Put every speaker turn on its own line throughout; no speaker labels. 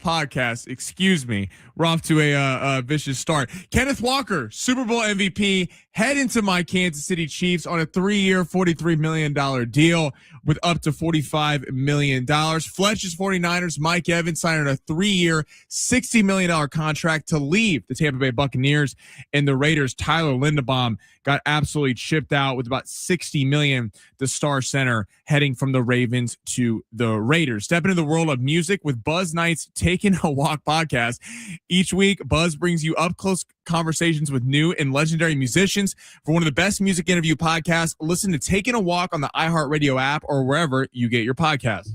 podcast. Excuse me. We're off to a vicious start. Kenneth Walker, Super Bowl MVP, head into my Kansas City Chiefs on a 3-year, $43 million deal with up to $45 million. Fletch's 49ers, Mike Evans signed a 3-year, $60 million contract to leave the Tampa Bay Buccaneers, and the Raiders, Tyler Linderbaum, got absolutely chipped out with about $60 million, the star center, heading from the Ravens to the Raiders. Step into the world of music with Buzz Knight's Taking a Walk podcast. Each week, Buzz brings you up-close conversations with new and legendary musicians. For one of the best music interview podcasts, listen to Taking a Walk on the iHeartRadio app or wherever you get your podcasts.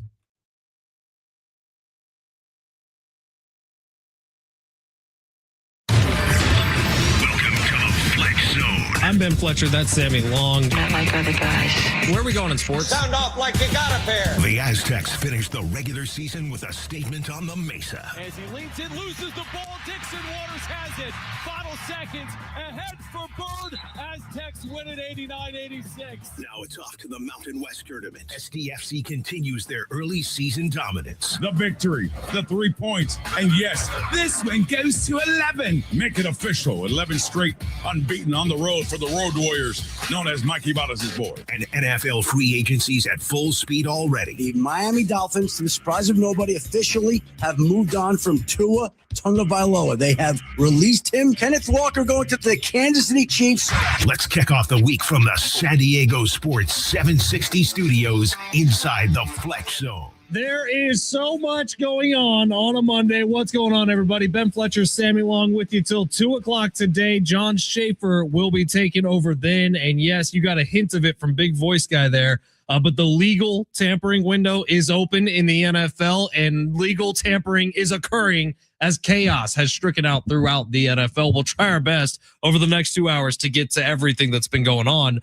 I'm Ben Fletcher. That's Sammy Long.
Not like other guys.
Where are we going in sports?
Sound off like you got a pair.
The Aztecs finished the regular season with a statement on the Mesa.
As he leans in, loses the ball. Dixon Waters has it. Final seconds ahead for Bird. Aztecs win it 89-86.
Now it's off to the Mountain West tournament. SDFC continues their early season dominance.
The victory, the 3 points, and yes, this one goes to 11. Make it official. 11 straight unbeaten on the road for the Road Warriors, known as Mikey Bottas' boy.
And NFL free agencies at full speed already.
The Miami Dolphins, to the surprise of nobody, officially have moved on from Tua Tagovailoa. They have released him. Kenneth Walker going to the Kansas City Chiefs.
Let's kick off the week from the San Diego Sports 760 studios inside the Fletch Zone.
There is so much going on a Monday. What's going on, everybody? Ben Fletcher, Sammy Long with you till 2 o'clock today. John Schaefer will be taking over then. And yes, you got a hint of it from Big Voice Guy there. But the legal tampering window is open in the NFL, and legal tampering is occurring as chaos has stricken out throughout the NFL. We'll try our best over the next 2 hours to get to everything that's been going on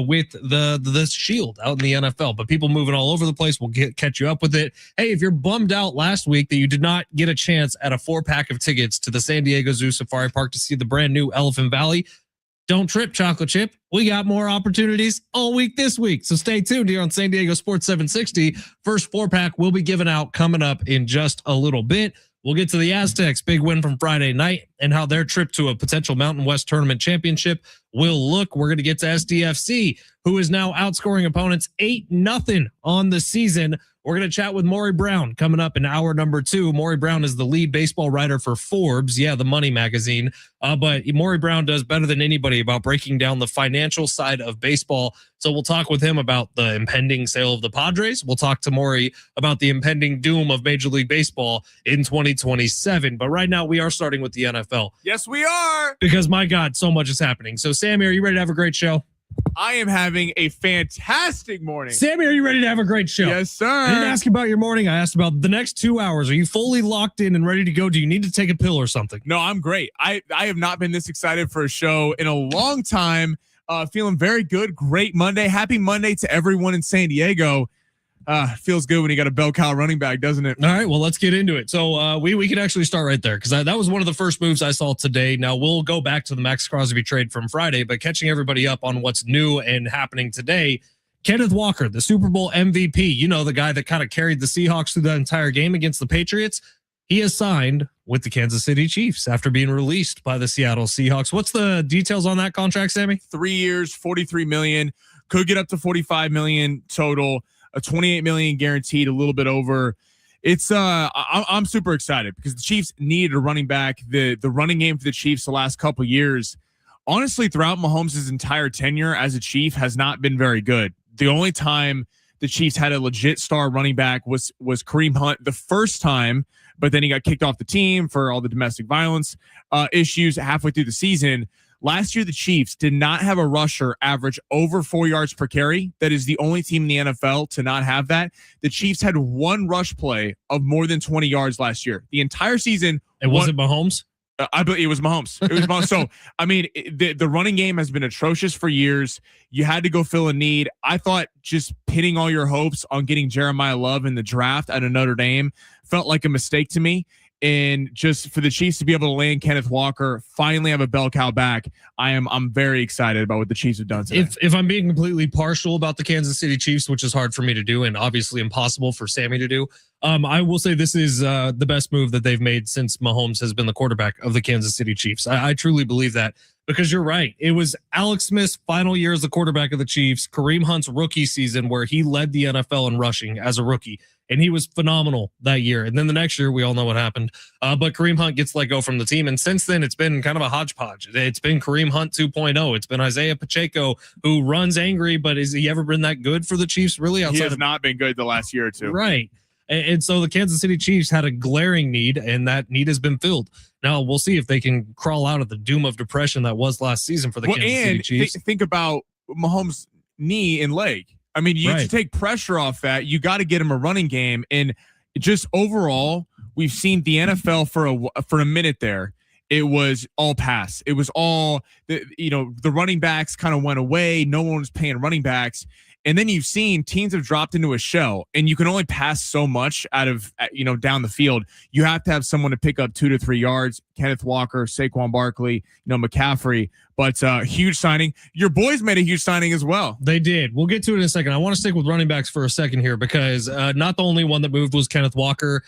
with the Shield out in the NFL. But people moving all over the place. We'll catch you up with it. Hey, if you're bummed out last week that you did not get a chance at a 4-pack of tickets to the San Diego Zoo Safari Park to see the brand new Elephant Valley, don't trip, Chocolate Chip. We got more opportunities all week this week. So stay tuned here on San Diego Sports 760. First 4-pack will be given out coming up in just a little bit. We'll get to the Aztecs' big win from Friday night and how their trip to a potential Mountain West Tournament championship will look. We're going to get to SDFC, who is now outscoring opponents 8-0 on the season. We're going to chat with Maury Brown coming up in hour number 2. Maury Brown is the lead baseball writer for Forbes. Yeah, the money magazine. But Maury Brown does better than anybody about breaking down the financial side of baseball. So we'll talk with him about the impending sale of the Padres. We'll talk to Maury about the impending doom of Major League Baseball in 2027. But right now we are starting with the NFL.
Yes, we are.
Because, my God, so much is happening. So, Sammy, are you ready to have a great show?
I am having a fantastic morning.
Sammy, are you ready to have a great show?
Yes, sir.
I didn't ask about your morning. I asked about the next 2 hours. Are you fully locked in and ready to go? Do you need to take a pill or something?
No, I'm great. I have not been this excited for a show in a long time. Feeling very good. Great Monday. Happy Monday to everyone in San Diego. Feels good when you got a bell cow running back, doesn't it?
All right, well, let's get into it. So we can actually start right there because that was one of the first moves I saw today. Now, we'll go back to the Max Crosby trade from Friday, but catching everybody up on what's new and happening today, Kenneth Walker, the Super Bowl MVP, you know, the guy that kind of carried the Seahawks through the entire game against the Patriots, he has signed with the Kansas City Chiefs after being released by the Seattle Seahawks. What's the details on that contract, Sammy?
3 years, $43 million, could get up to $45 million total. A $28 million guaranteed, a little bit over. It's I'm super excited because the Chiefs needed a running back. The running game for the Chiefs the last couple of years, honestly, throughout Mahomes' entire tenure as a Chief, has not been very good. The only time the Chiefs had a legit star running back was Kareem Hunt the first time, but then he got kicked off the team for all the domestic violence issues halfway through the season. Last year, the Chiefs did not have a rusher average over 4 yards per carry. That is the only team in the NFL to not have that. The Chiefs had one rush play of more than 20 yards last year. The entire season.
And was it Mahomes?
I believe it was Mahomes. It was Mahomes. So, I mean, the running game has been atrocious for years. You had to go fill a need. I thought just pinning all your hopes on getting Jeremiah Love in the draft out of Notre Dame felt like a mistake to me. And just for the Chiefs to be able to land Kenneth Walker, finally have a bell cow back, I'm very excited about what the Chiefs have done today.
If I'm being completely partial about the Kansas City Chiefs, which is hard for me to do and obviously impossible for Sammy to do, I will say this is the best move that they've made since Mahomes has been the quarterback of the Kansas City Chiefs. I truly believe that, because you're right. It was Alex Smith's final year as the quarterback of the Chiefs, Kareem Hunt's rookie season, where he led the NFL in rushing as a rookie, and he was phenomenal that year. And then the next year, we all know what happened. But Kareem Hunt gets let go from the team, and since then, it's been kind of a hodgepodge. It's been Kareem Hunt 2.0. It's been Isaiah Pacheco, who runs angry, but has he ever been that good for the Chiefs, really?
He has not been good the last year or two.
Right. And so the Kansas City Chiefs had a glaring need, and that need has been filled. Now we'll see if they can crawl out of the doom of depression that was last season for the Kansas City Chiefs.
Think about Mahomes' knee and leg. I mean, to take pressure off that, you got to get him a running game. And just overall, we've seen the NFL for a minute there. It was all pass. It was all the running backs kind of went away. No one was paying running backs. And then you've seen teams have dropped into a shell, and you can only pass so much out of, down the field. You have to have someone to pick up 2 to 3 yards. Kenneth Walker, Saquon Barkley, McCaffrey, but huge signing. Your boys made a huge signing as well.
They did. We'll get to it in a second. I want to stick with running backs for a second here, because not the only one that moved was Kenneth Walker.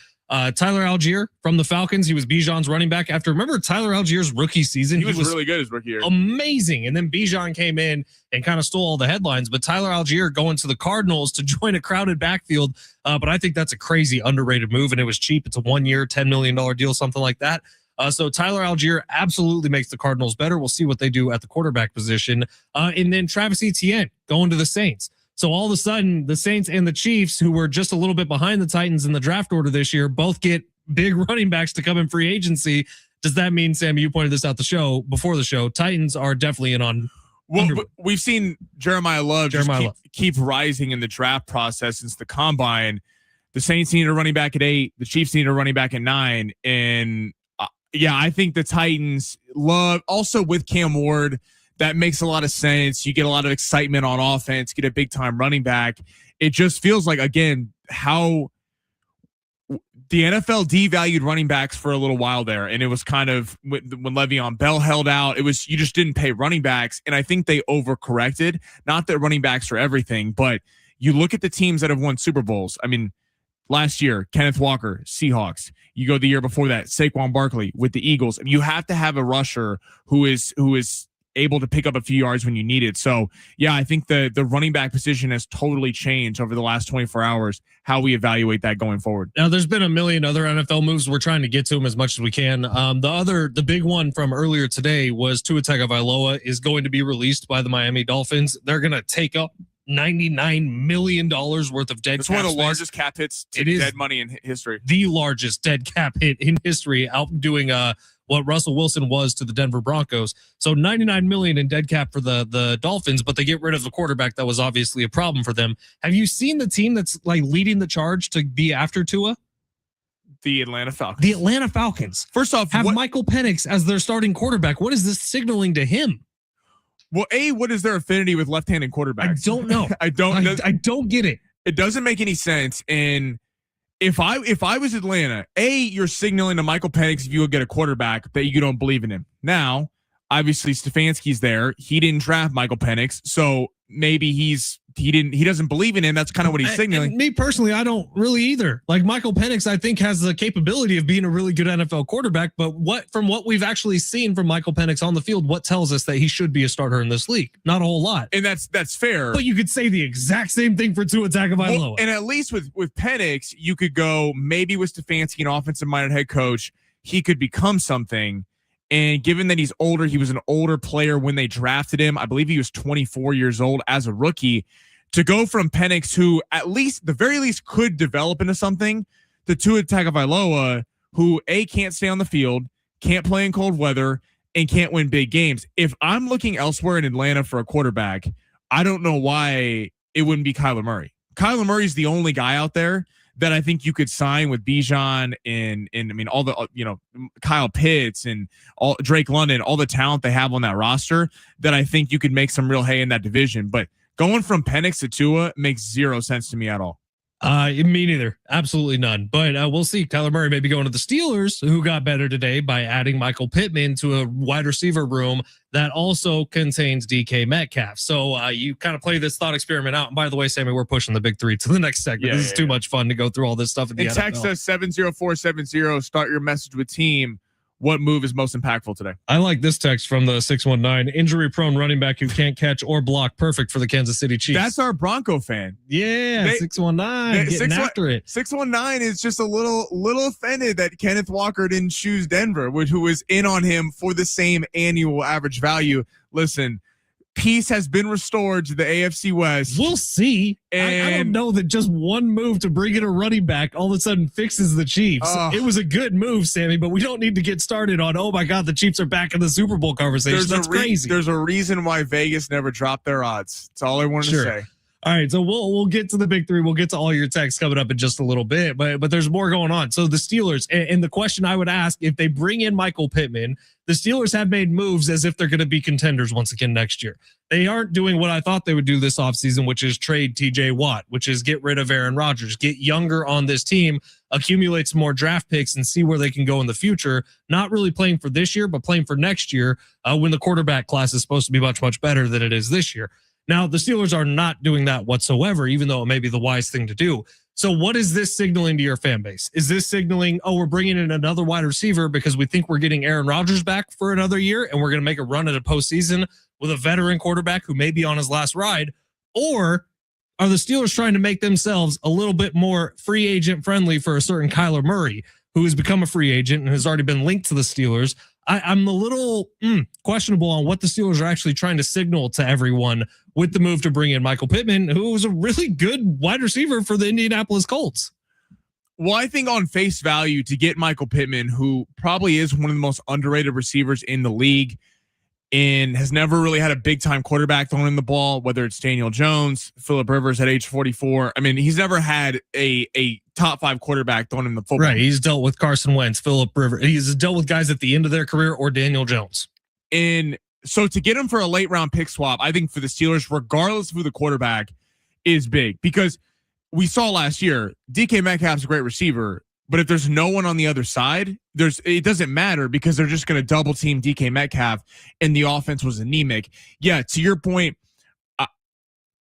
Tyler Algier from the Falcons. He was Bijan's running back. Remember Tyler Algier's rookie season?
He was really good his rookie year.
Amazing. And then Bijan came in and kind of stole all the headlines. But Tyler Algier going to the Cardinals to join a crowded backfield. But I think that's a crazy underrated move. And it was cheap. It's a 1 year, $10 million deal, something like that. So Tyler Algier absolutely makes the Cardinals better. We'll see what they do at the quarterback position. And then Travis Etienne going to the Saints. So all of a sudden, the Saints and the Chiefs, who were just a little bit behind the Titans in the draft order this year, both get big running backs to come in free agency. Does that mean, Sammy, you pointed this out before the show, Titans are definitely in on?
Well, we've seen Jeremiah Love keep rising in the draft process since the combine. The Saints need a running back at 8. The Chiefs need a running back at 9. And I think the Titans love, also with Cam Ward, that makes a lot of sense. You get a lot of excitement on offense, get a big time running back. It just feels like, again, how the NFL devalued running backs for a little while there. And it was kind of when Le'Veon Bell held out, you just didn't pay running backs. And I think they overcorrected. Not that running backs are everything, but you look at the teams that have won Super Bowls. I mean, last year, Kenneth Walker, Seahawks. You go the year before that, Saquon Barkley with the Eagles. And you have to have a rusher who is able to pick up a few yards when you need it. So I think the running back position has totally changed over the last 24 hours, how we evaluate that going forward.
Now there's been a million other NFL moves. We're trying to get to them as much as we can. The big one from earlier today was Tua Tagovailoa is going to be released by the Miami Dolphins. They're going to take up $99 million worth of dead cap.
It's one of the largest cap hits to dead money in history.
The largest dead cap hit in history, outdoing what Russell Wilson was to the Denver Broncos. So $99 million in dead cap for the Dolphins, but they get rid of the quarterback that was obviously a problem for them. Have you seen the team that's like leading the charge to be after Tua?
The Atlanta Falcons.
The Atlanta Falcons.
First off,
have Michael Penix as their starting quarterback. What is this signaling to him?
Well, what is their affinity with left-handed quarterbacks?
I don't know. I don't get it.
It doesn't make any sense. And if I was Atlanta, you're signaling to Michael Penix if you would get a quarterback that you don't believe in him. Now, obviously Stefanski's there. He didn't draft Michael Penix, so maybe he doesn't believe in him. That's kind of what he's signaling.
Me personally, I don't really either. Like Michael Penix, I think has the capability of being a really good NFL quarterback, but from what we've actually seen from Michael Penix on the field, what tells us that he should be a starter in this league? Not a whole lot.
And that's fair.
But you could say the exact same thing for Tua Tagovailoa.
Well, and at least with Penix, you could go maybe with Stefanski, an offensive-minded head coach, he could become something. And given that he's older, he was an older player when they drafted him. I believe he was 24 years old as a rookie. To go from Penix, who at least, the very least, could develop into something, to Tua Tagovailoa, who can't stay on the field, can't play in cold weather, and can't win big games. If I'm looking elsewhere in Atlanta for a quarterback, I don't know why it wouldn't be Kyler Murray. Kyler Murray's the only guy out there that I think you could sign with Bijan and I mean all the Kyle Pitts and all Drake London, all the talent they have on that roster, that I think you could make some real hay in that division. But going from Penix to Tua makes zero sense to me at all.
Me neither. Absolutely none. But we'll see. Kyler Murray may be going to the Steelers, who got better today by adding Michael Pittman to a wide receiver room that also contains DK Metcalf. So you kind of play this thought experiment out. And by the way, Sammy, we're pushing the big three to the next segment. This is too much fun to go through all this stuff.
And text us 70470. Start your message with team. What move is most impactful today?
I like this text from the 619. Injury-prone running back who can't catch or block. Perfect for the Kansas City Chiefs.
That's our Bronco fan.
Yeah, 619. Getting after it.
619 is just a little offended that Kenneth Walker didn't choose Denver, who was in on him for the same annual average value. Listen, peace has been restored to the AFC West.
We'll see. And I don't know that just one move to bring in a running back all of a sudden fixes the Chiefs. It was a good move, Sammy, but we don't need to get started on, oh my God, the Chiefs are back in the Super Bowl conversation. That's crazy.
There's a reason why Vegas never dropped their odds. That's all I wanted to say.
All right, so we'll get to the big three. We'll get to all your texts coming up in just a little bit, but there's more going on. So the Steelers, and the question I would ask, if they bring in Michael Pittman, the Steelers have made moves as if they're going to be contenders once again next year. They aren't doing what I thought they would do this offseason, which is trade TJ Watt, which is get rid of Aaron Rodgers, get younger on this team, accumulate some more draft picks and see where they can go in the future. Not really playing for this year, but playing for next year when the quarterback class is supposed to be much, much better than it is this year. Now, the Steelers are not doing that whatsoever, even though it may be the wise thing to do. So what is this signaling to your fan base? Is this signaling, oh, we're bringing in another wide receiver because we think we're getting Aaron Rodgers back for another year and we're going to make a run at a postseason with a veteran quarterback who may be on his last ride? Or are the Steelers trying to make themselves a little bit more free agent friendly for a certain Kyler Murray, who has become a free agent and has already been linked to the Steelers? I'm a little questionable on what the Steelers are actually trying to signal to everyone with the move to bring in Michael Pittman, who was a really good wide receiver for the Indianapolis Colts.
Well, I think on face value to get Michael Pittman, who probably is one of the most underrated receivers in the league and has never really had a big time quarterback throwing in the ball, whether it's Daniel Jones, Phillip Rivers at age 44. I mean, he's never had a top 5 quarterback throwing in the football.
Right. He's dealt with Carson Wentz, Phillip Rivers. He's dealt with guys at the end of their career or Daniel Jones.
And so to get him for a late round pick swap, I think for the Steelers, regardless of who the quarterback is, big, because we saw last year, DK Metcalf's a great receiver, but if there's no one on the other side, it doesn't matter because they're just going to double team DK Metcalf and the offense was anemic. Yeah, to your point,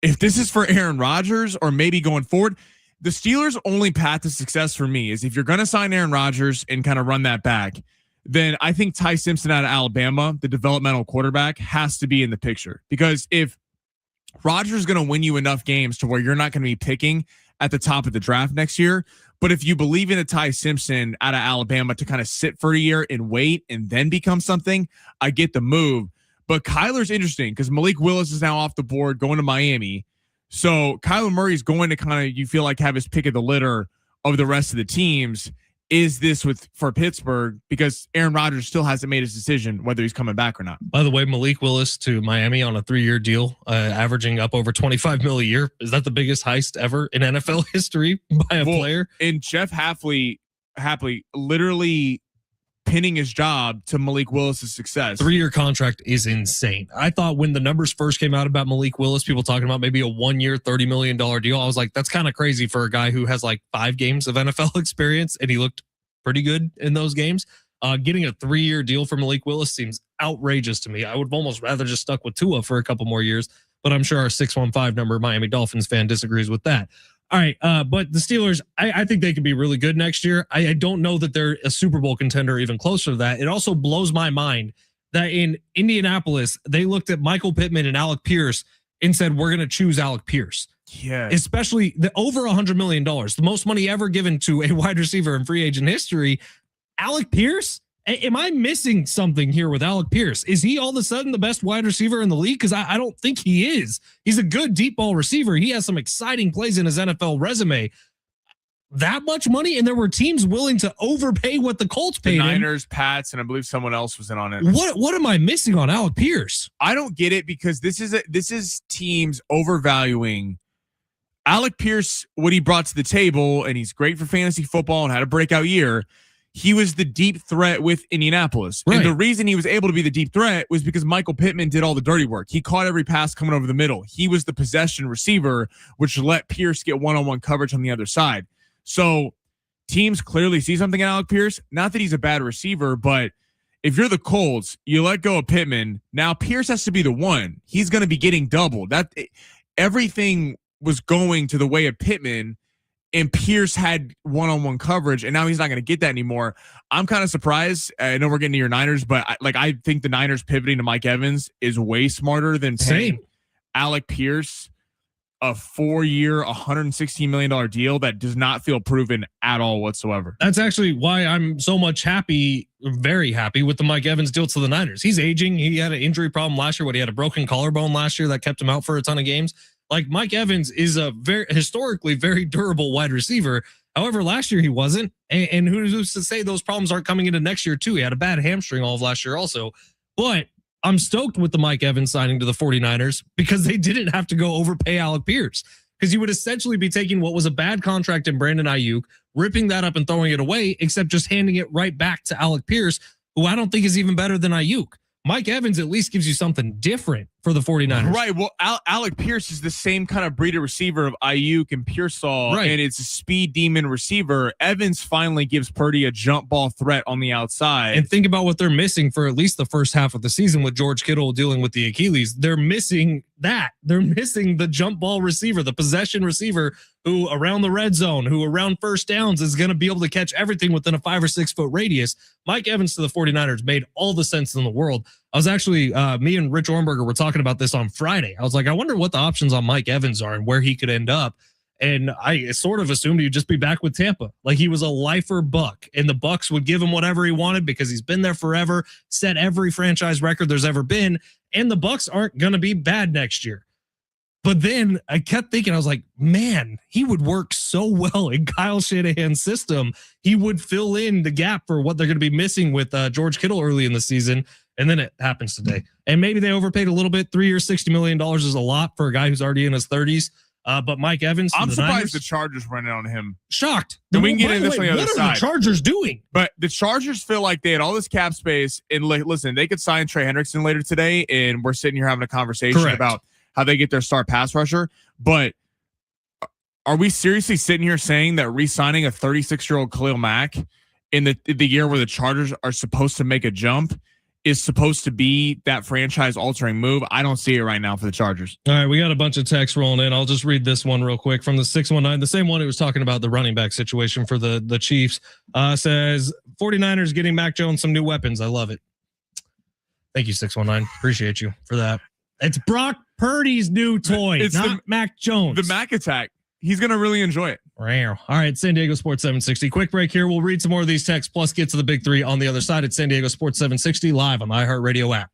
if this is for Aaron Rodgers or maybe going forward, the Steelers' only path to success for me is if you're going to sign Aaron Rodgers and kind of run that back, then I think Ty Simpson out of Alabama, the developmental quarterback, has to be in the picture. Because if Rodgers is going to win you enough games to where you're not going to be picking at the top of the draft next year, but if you believe in a Ty Simpson out of Alabama to kind of sit for a year and wait and then become something, I get the move. But Kyler's interesting because Malik Willis is now off the board going to Miami. So Kyler Murray's going to kind of, you feel like, have his pick of the litter of the rest of the teams. Is this for Pittsburgh? Because Aaron Rodgers still hasn't made his decision whether he's coming back or not.
By the way, Malik Willis to Miami on a 3-year deal, averaging up over $25 million a year. Is that the biggest heist ever in NFL history by a player?
And Jeff Hafley literally pinning his job to Malik Willis's success.
3-year contract is insane. I thought when the numbers first came out about Malik Willis, people talking about maybe a 1-year, $30 million deal. I was like, that's kind of crazy for a guy who has like 5 games of NFL experience and he looked pretty good in those games. Getting a 3-year deal for Malik Willis seems outrageous to me. I would have almost rather just stuck with Tua for a couple more years, but I'm sure our 615 number Miami Dolphins fan disagrees with that. All right, but the Steelers, I think they could be really good next year. I don't know that they're a Super Bowl contender even closer to that. It also blows my mind that in Indianapolis, they looked at Michael Pittman and Alec Pierce and said, we're going to choose Alec Pierce.
Yeah.
Especially the over $100 million, the most money ever given to a wide receiver in free agent history. Alec Pierce? Am I missing something here with Alec Pierce? Is he all of a sudden the best wide receiver in the league? Because I don't think he is. He's a good deep ball receiver. He has some exciting plays in his NFL resume. That much money, and there were teams willing to overpay what the Colts paid.
The Niners, Pats, and I believe someone else was in on it.
What am I missing on Alec Pierce?
I don't get it because this is teams overvaluing Alec Pierce, what he brought to the table, and he's great for fantasy football and had a breakout year. he was the deep threat with Indianapolis.
Right.
And the reason he was able to be the deep threat was because Michael Pittman did all the dirty work. He caught every pass coming over the middle. He was the possession receiver, which let Pierce get one-on-one coverage on the other side. So teams clearly see something in Alec Pierce. Not that he's a bad receiver, but if you're the Colts, you let go of Pittman. Now Pierce has to be the one. He's going to be getting doubled. Everything was going to the way of Pittman, and Pierce had one-on-one coverage, and now he's not going to get that anymore. I'm kind of surprised. I know we're getting to your Niners, but I think the Niners pivoting to Mike Evans is way smarter than paying Alec Pierce a 4-year, $116 million deal that does not feel proven at all whatsoever.
That's actually why I'm so much very happy with the Mike Evans deal to the Niners. He's aging. He had an injury problem last year. He had a broken collarbone last year that kept him out for a ton of games. Like, Mike Evans is a historically very durable wide receiver. However, last year he wasn't. And who's to say those problems aren't coming into next year too? He had a bad hamstring all of last year also. But I'm stoked with the Mike Evans signing to the 49ers because they didn't have to go overpay Alec Pierce, because you would essentially be taking what was a bad contract in Brandon Ayuk, ripping that up and throwing it away, except just handing it right back to Alec Pierce, who I don't think is even better than Ayuk. Mike Evans at least gives you something different for the 49ers.
Right. Well, Alec Pierce is the same kind of breed of receiver of Ayuk and Pearsall,
right,
and it's a speed demon receiver. Evans finally gives Purdy a jump ball threat on the outside.
And think about what they're missing for at least the first half of the season with George Kittle dealing with the Achilles. They're missing that. They're missing the jump ball receiver, the possession receiver who around the red zone, who around first downs is going to be able to catch everything within a 5 or 6 foot radius. Mike Evans to the 49ers made all the sense in the world. I was actually, me and Rich Ornberger were talking about this on Friday. I was like, I wonder what the options on Mike Evans are and where he could end up. And I sort of assumed he'd just be back with Tampa. Like, he was a lifer Buck, and the Bucks would give him whatever he wanted because he's been there forever, set every franchise record there's ever been. And the Bucks aren't going to be bad next year. But then I kept thinking, I was like, man, he would work so well in Kyle Shanahan's system. He would fill in the gap for what they're going to be missing with George Kittle early in the season. And then it happens today. And maybe they overpaid a little bit. 3 years, $60 million is a lot for a guy who's already in his 30s. But Mike Evans,
I'm surprised
Niners,
the Chargers went on him.
Shocked.
And we can get into this on the other side.
What are the Chargers doing?
But the Chargers feel like they had all this cap space. And listen, they could sign Trey Hendrickson later today, and we're sitting here having a conversation about how they get their star pass rusher. But are we seriously sitting here saying that re-signing a 36-year-old Khalil Mack in the year where the Chargers are supposed to make a jump is supposed to be that franchise-altering move? I don't see it right now for the Chargers.
All right, we got a bunch of texts rolling in. I'll just read this one real quick from the 619, the same one who was talking about the running back situation for the Chiefs. Says, 49ers getting Mac Jones some new weapons. I love it. Thank you, 619. Appreciate you for that. It's Brock Purdy's new toy, it's not Mac Jones.
The Mac attack. He's going to really enjoy it.
All right, San Diego Sports 760. Quick break here. We'll read some more of these texts, plus get to the big three on the other side at San Diego Sports 760 live on the iHeartRadio app.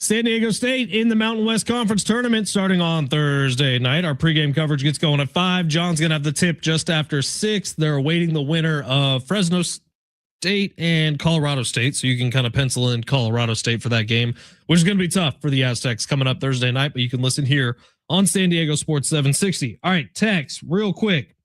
San Diego State in the Mountain West Conference tournament starting on Thursday night. Our pregame coverage gets going at 5. John's going to have the tip just after 6. They're awaiting the winner of Fresno State and Colorado State. So you can kind of pencil in Colorado State for that game, which is going to be tough for the Aztecs coming up Thursday night, but you can listen here on San Diego Sports 760. All right, text real quick.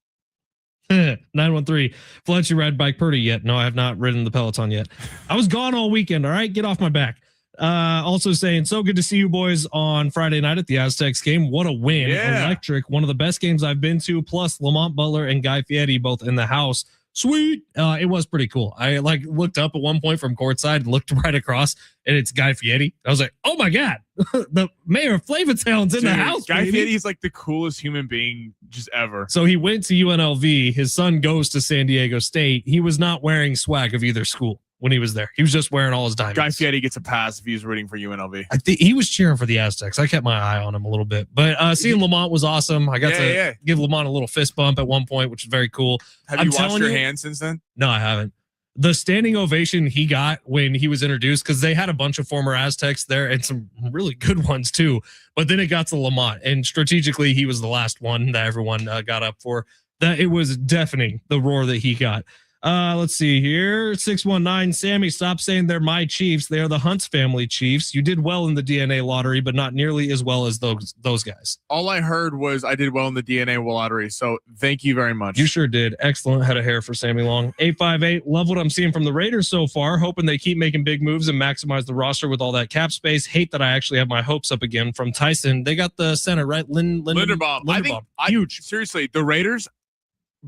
913. Fletch, you ride bike Purdy yet? No, I have not ridden the Peloton yet. I was gone all weekend. All right, get off my back. Also saying, so good to see you boys on Friday night at the Aztecs game. What a win.
Yeah.
Electric. One of the best games I've been to, plus Lamont Butler and Guy Fieri both in the house. Sweet. It was pretty cool. I looked up at one point from courtside and looked right across, and it's Guy Fieri. I was like, oh my God, the mayor of Flavortown's in the house.
Guy
baby.
Fieri is like the coolest human being just ever.
So he went to UNLV. His son goes to San Diego State. He was not wearing swag of either school when he was there. He was just wearing all his diamonds.
Guy Fieri gets a pass if he's rooting for UNLV.
I think he was cheering for the Aztecs. I kept my eye on him a little bit, but seeing Lamont was awesome. I got to give Lamont a little fist bump at one point, which is very cool.
Have you washed your hands since then?
No, I haven't. The standing ovation he got when he was introduced, because they had a bunch of former Aztecs there and some really good ones too. But then it got to Lamont, and strategically he was the last one that everyone got up for. That it was deafening, the roar that he got. Let's see here. 619 Sammy, stop saying they're my Chiefs. They are the Hunts family Chiefs. You did well in the DNA lottery, but not nearly as well as those guys.
All I heard was I did well in the DNA lottery. So thank you very much.
You sure did. Excellent head of hair for Sammy Long. 858. Love what I'm seeing from the Raiders so far. Hoping they keep making big moves and maximize the roster with all that cap space. Hate that I actually have my hopes up again from Tyson. They got the center, right?
Linderbaum. I think huge. Seriously, the Raiders.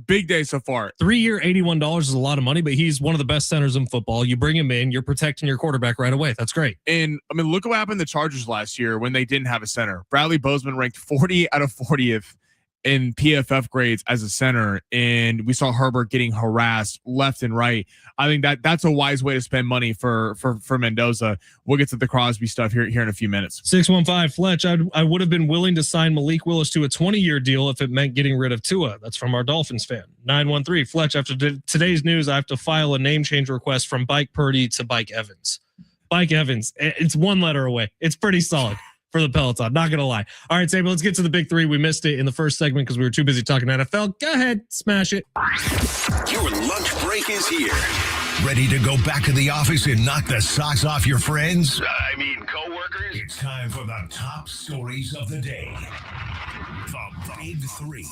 Big day so far.
3-year, $81 is a lot of money, but he's one of the best centers in football. You bring him in, you're protecting your quarterback right away. That's great.
And I mean, look what happened to the Chargers last year when they didn't have a center. Bradley Bozeman ranked 40 out of 40th in PFF grades as a center, and we saw Herbert getting harassed left and right. I think that's a wise way to spend money for Mendoza. We'll get to the Crosby stuff here in a few minutes.
615 Fletch. I would have been willing to sign Malik Willis to a 20-year deal if it meant getting rid of Tua. That's from our Dolphins fan. 913 Fletch. After today's news, I have to file a name change request from Bike Purdy to Bike Evans. Bike Evans. It's one letter away. It's pretty solid for the Peloton. Not going to lie. All right, Saban, let's get to the big three. We missed it in the first segment because we were too busy talking NFL. Go ahead. Smash it.
Your lunch break is here. Ready to go back to the office and knock the socks off your friends? Coworkers? It's time for the top stories of the day. The Big Three.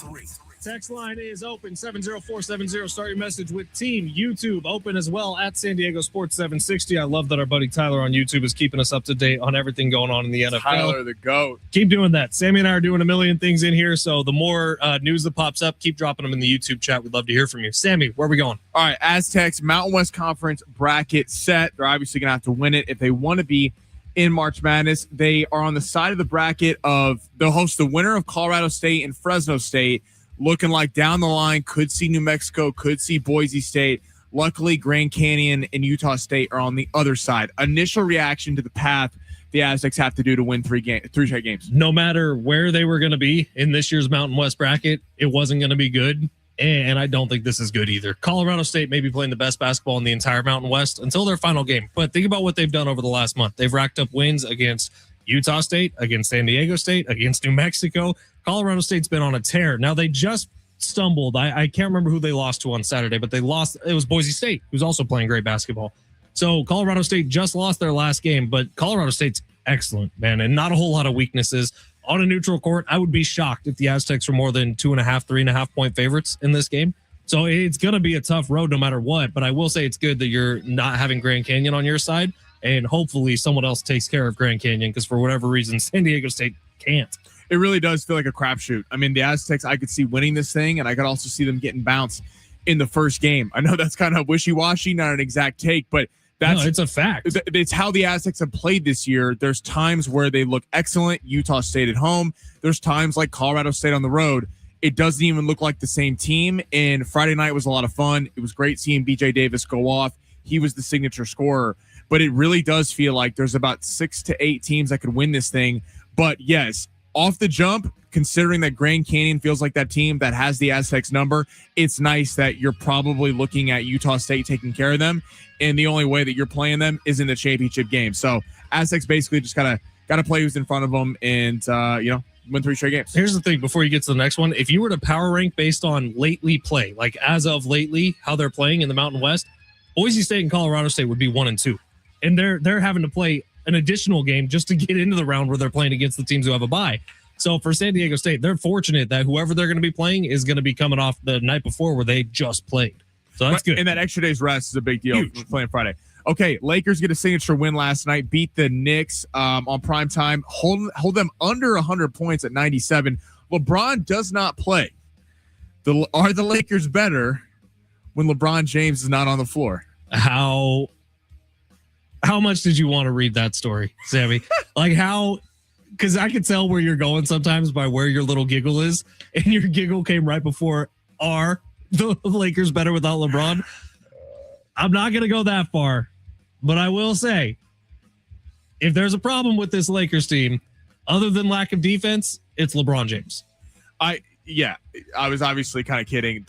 Text line is open, 70470. Start your message with Team YouTube. Open as well at San Diego Sports 760. I love that our buddy Tyler on YouTube is keeping us up to date on everything going on in the NFL.
Tyler the GOAT.
Keep doing that. Sammy and I are doing a million things in here, so the more news that pops up, keep dropping them in the YouTube chat. We'd love to hear from you. Sammy, where are we going?
All right, Aztecs Mountain West Conference bracket set. They're obviously going to have to win it if they want to be in March Madness. They are on the side of the bracket of they'll host the winner of Colorado State and Fresno State. Looking like down the line, could see New Mexico, could see Boise State. Luckily, Grand Canyon and Utah State are on the other side. Initial reaction to the path the Aztecs have to do to win three straight games.
No matter where they were going to be in this year's Mountain West bracket, it wasn't going to be good. And I don't think this is good either. Colorado State may be playing the best basketball in the entire Mountain West until their final game. But think about what they've done over the last month. They've racked up wins against Utah State, against San Diego State, against New Mexico. Colorado State's been on a tear. Now, they just stumbled. I can't remember who they lost to on Saturday, but they lost. It was Boise State, who's also playing great basketball. So Colorado State just lost their last game, but Colorado State's excellent, man, and not a whole lot of weaknesses. On a neutral court, I would be shocked if the Aztecs were more than 2.5, 3.5 point favorites in this game. So it's going to be a tough road no matter what, but I will say it's good that you're not having Grand Canyon on your side, and hopefully someone else takes care of Grand Canyon because for whatever reason, San Diego State can't.
It really does feel like a crapshoot. I mean, the Aztecs, I could see winning this thing, and I could also see them getting bounced in the first game. I know that's kind of wishy-washy, not an exact take, but it's a fact. It's how the Aztecs have played this year. There's times where they look excellent, Utah State at home. There's times like Colorado State on the road. It doesn't even look like the same team, and Friday night was a lot of fun. It was great seeing BJ Davis go off. He was the signature scorer, but it really does feel like there's about 6 to 8 teams that could win this thing. But yes, off the jump, considering that Grand Canyon feels like that team that has the Aztecs number, it's nice that you're probably looking at Utah State taking care of them, and the only way that you're playing them is in the championship game. So Aztecs basically just got to got to play who's in front of them and, win 3 straight games.
Here's the thing before you get to the next one. If you were to power rank based on lately play, like as of lately, how they're playing in the Mountain West, Boise State and Colorado State would be 1 and 2. And they're having to play an additional game just to get into the round where they're playing against the teams who have a bye. So for San Diego State, they're fortunate that whoever they're going to be playing is going to be coming off the night before where they just played. So that's good.
And that extra day's rest is a big deal. Huge. Playing Friday. Okay, Lakers get a signature win last night, beat the Knicks on prime time, hold them under 100 points at 97. LeBron does not play. Are the Lakers better when LeBron James is not on the floor?
How much did you want to read that story, Sammy? Like how, because I could tell where you're going sometimes by where your little giggle is, and your giggle came right before are the Lakers better without LeBron? I'm not going to go that far, but I will say, if there's a problem with this Lakers team, other than lack of defense, it's LeBron James.
I was obviously kind of kidding.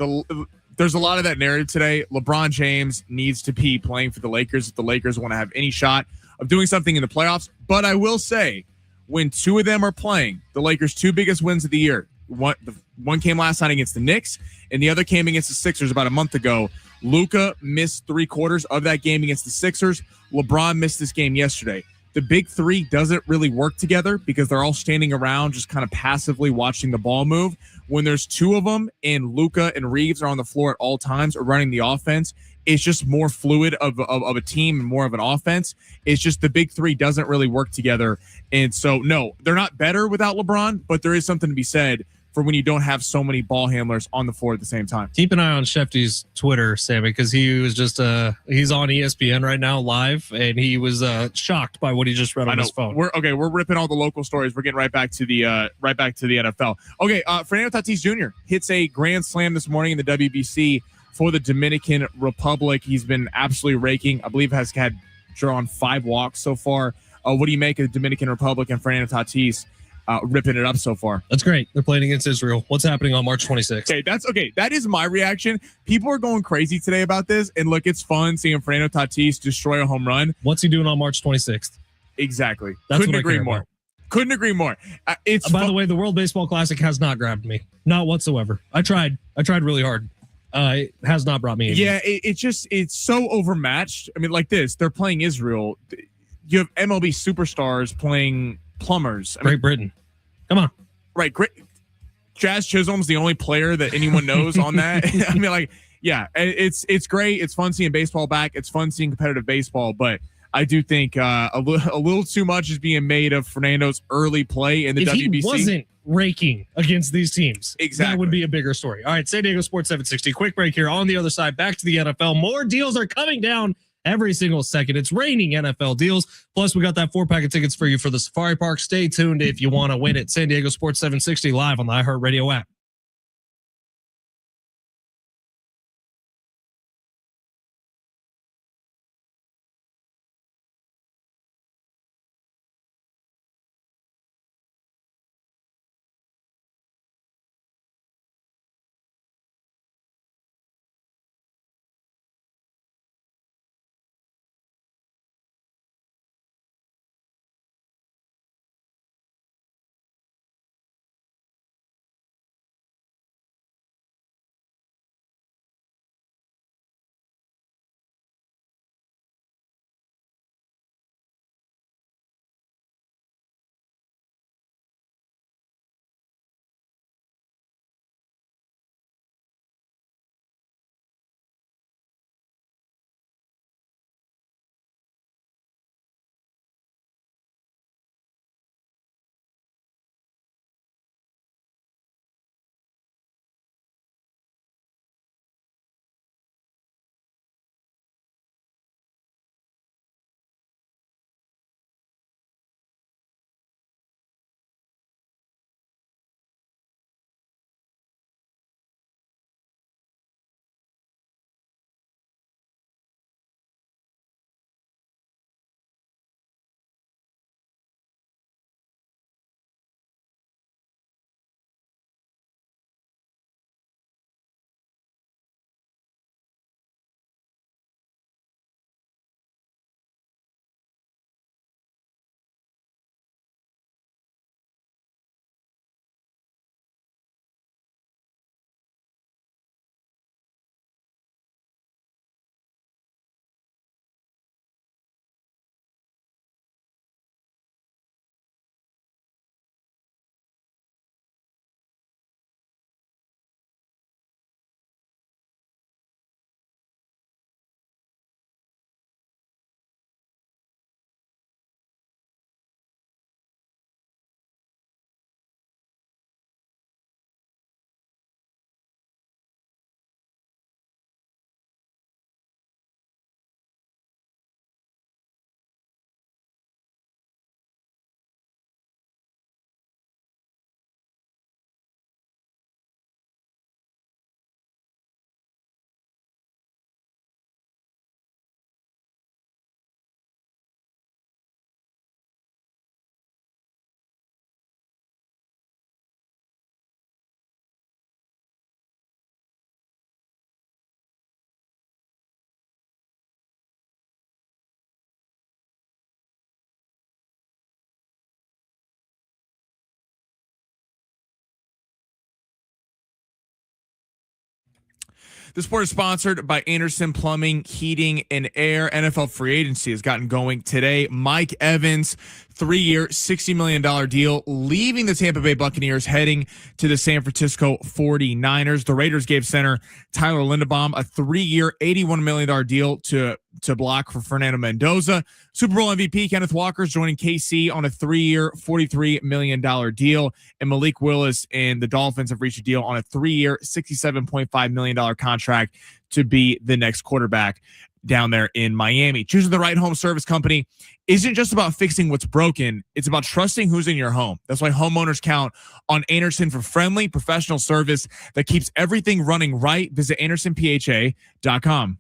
There's a lot of that narrative today. LeBron James needs to be playing for the Lakers if the Lakers want to have any shot of doing something in the playoffs. But I will say, when 2 of them are playing, the Lakers' 2 biggest wins of the year, one came last night against the Knicks, and the other came against the Sixers about a month ago. Luka missed 3/4 of that game against the Sixers. LeBron missed this game yesterday. The big 3 doesn't really work together because they're all standing around just kind of passively watching the ball move. When there's 2 of them and Luka and Reeves are on the floor at all times or running the offense, it's just more fluid of a team and more of an offense. It's just the big 3 doesn't really work together. And so, no, they're not better without LeBron, but there is something to be said for when you don't have so many ball handlers on the floor at the same time.
Keep an eye on Shefty's Twitter, Sammy, because he was just he's on ESPN right now live, and he was shocked by what he just read on his phone.
We're ripping all the local stories. We're getting right back to the NFL. Okay, Fernando Tatis Jr. hits a grand slam this morning in the WBC for the Dominican Republic. He's been absolutely raking. I believe has had drawn 5 walks so far. What do you make of the Dominican Republic and Fernando Tatis ripping it up so far?
That's great. They're playing against Israel. What's happening on March 26th?
Okay. That is my reaction. People are going crazy today about this, and look, it's fun seeing Fernando Tatis destroy a home run.
What's he doing on March 26th?
Exactly.
That's
Couldn't agree more. Couldn't agree more.
By the way, the World Baseball Classic has not grabbed me, not whatsoever. I tried really hard. It has not brought me in.
Yeah, it's so overmatched. I mean, like this, they're playing Israel. You have MLB superstars playing plumbers.
Great Britain. Come on.
Right. Great. Jazz Chisholm's the only player that anyone knows on that. I mean, like, yeah, it's great. It's fun seeing baseball back. It's fun seeing competitive baseball, but I do think a little too much is being made of Fernando's early play in the WBC.
If he wasn't raking against these teams,
exactly,
that would be a bigger story. All right, San Diego Sports 760. Quick break here. On the other side, back to the NFL. More deals are coming down every single second. It's raining NFL deals. Plus, we got that 4-pack of tickets for you for the Safari Park. Stay tuned if you want to win it. San Diego Sports 760 live on the iHeartRadio app.
The sport is sponsored by Anderson Plumbing, Heating, and Air. NFL free agency has gotten going today. Mike Evans, 3-year, $60 million deal, leaving the Tampa Bay Buccaneers, heading to the San Francisco 49ers. The Raiders gave center Tyler Linderbaum a 3-year, $81 million deal to block for Fernando Mendoza. Super Bowl MVP Kenneth Walker is joining KC on a 3-year, $43 million deal. And Malik Willis and the Dolphins have reached a deal on a 3-year, $67.5 million contract to be the next quarterback down there in Miami. Choosing the right home service company isn't just about fixing what's broken. It's about trusting who's in your home. That's why homeowners count on Anderson for friendly, professional service that keeps everything running right. Visit AndersonPHA.com.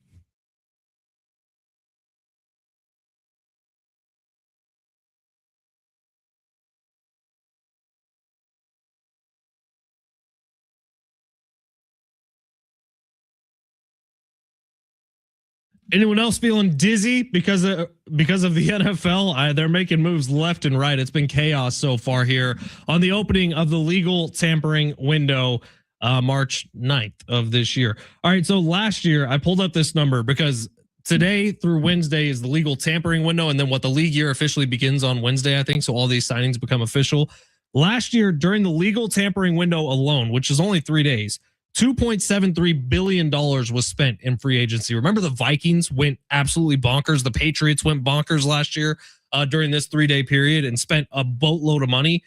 Anyone else feeling dizzy because of the NFL? They're making moves left and right. It's been chaos so far here on the opening of the legal tampering window, March 9th of this year. All right, so last year I pulled up this number because today through Wednesday is the legal tampering window, and then the league year officially begins on Wednesday, I think. So all these signings become official. Last year during the legal tampering window alone, which is only 3 days, $2.73 billion was spent in free agency. Remember, the Vikings went absolutely bonkers. The Patriots went bonkers last year during this 3-day period and spent a boatload of money.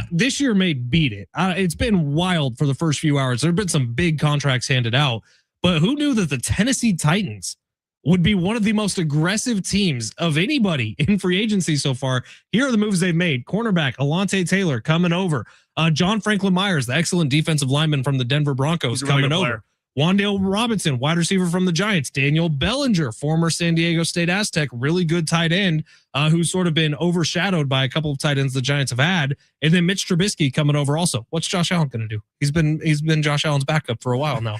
This year may beat it. It's been wild for the first few hours. There have been some big contracts handed out, but who knew that the Tennessee Titans would be one of the most aggressive teams of anybody in free agency so far? Here are the moves they've made. Cornerback Alontae Taylor coming over. John Franklin Myers, the excellent defensive lineman from the Denver Broncos, coming over. Wan'Dale Robinson, wide receiver from the Giants. Daniel Bellinger, former San Diego State Aztec, really good tight end, who's sort of been overshadowed by a couple of tight ends the Giants have had. And then Mitch Trubisky coming over also. What's Josh Allen going to do? He's been Josh Allen's backup for a while now.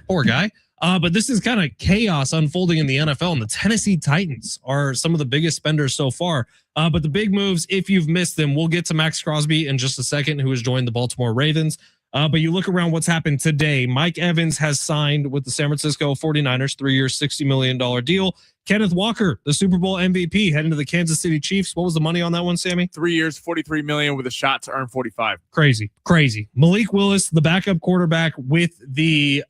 Poor guy. But this is kind of chaos unfolding in the NFL, and the Tennessee Titans are some of the biggest spenders so far. But the big moves, if you've missed them, we'll get to Max Crosby in just a second, who has joined the Baltimore Ravens. But you look around what's happened today. Mike Evans has signed with the San Francisco 49ers, 3-year, $60 million deal. Kenneth Walker, the Super Bowl MVP, heading to the Kansas City Chiefs. What was the money on that one, Sammy?
3 years, $43 million with a shot to earn 45.
Crazy. Malik Willis, the backup quarterback with the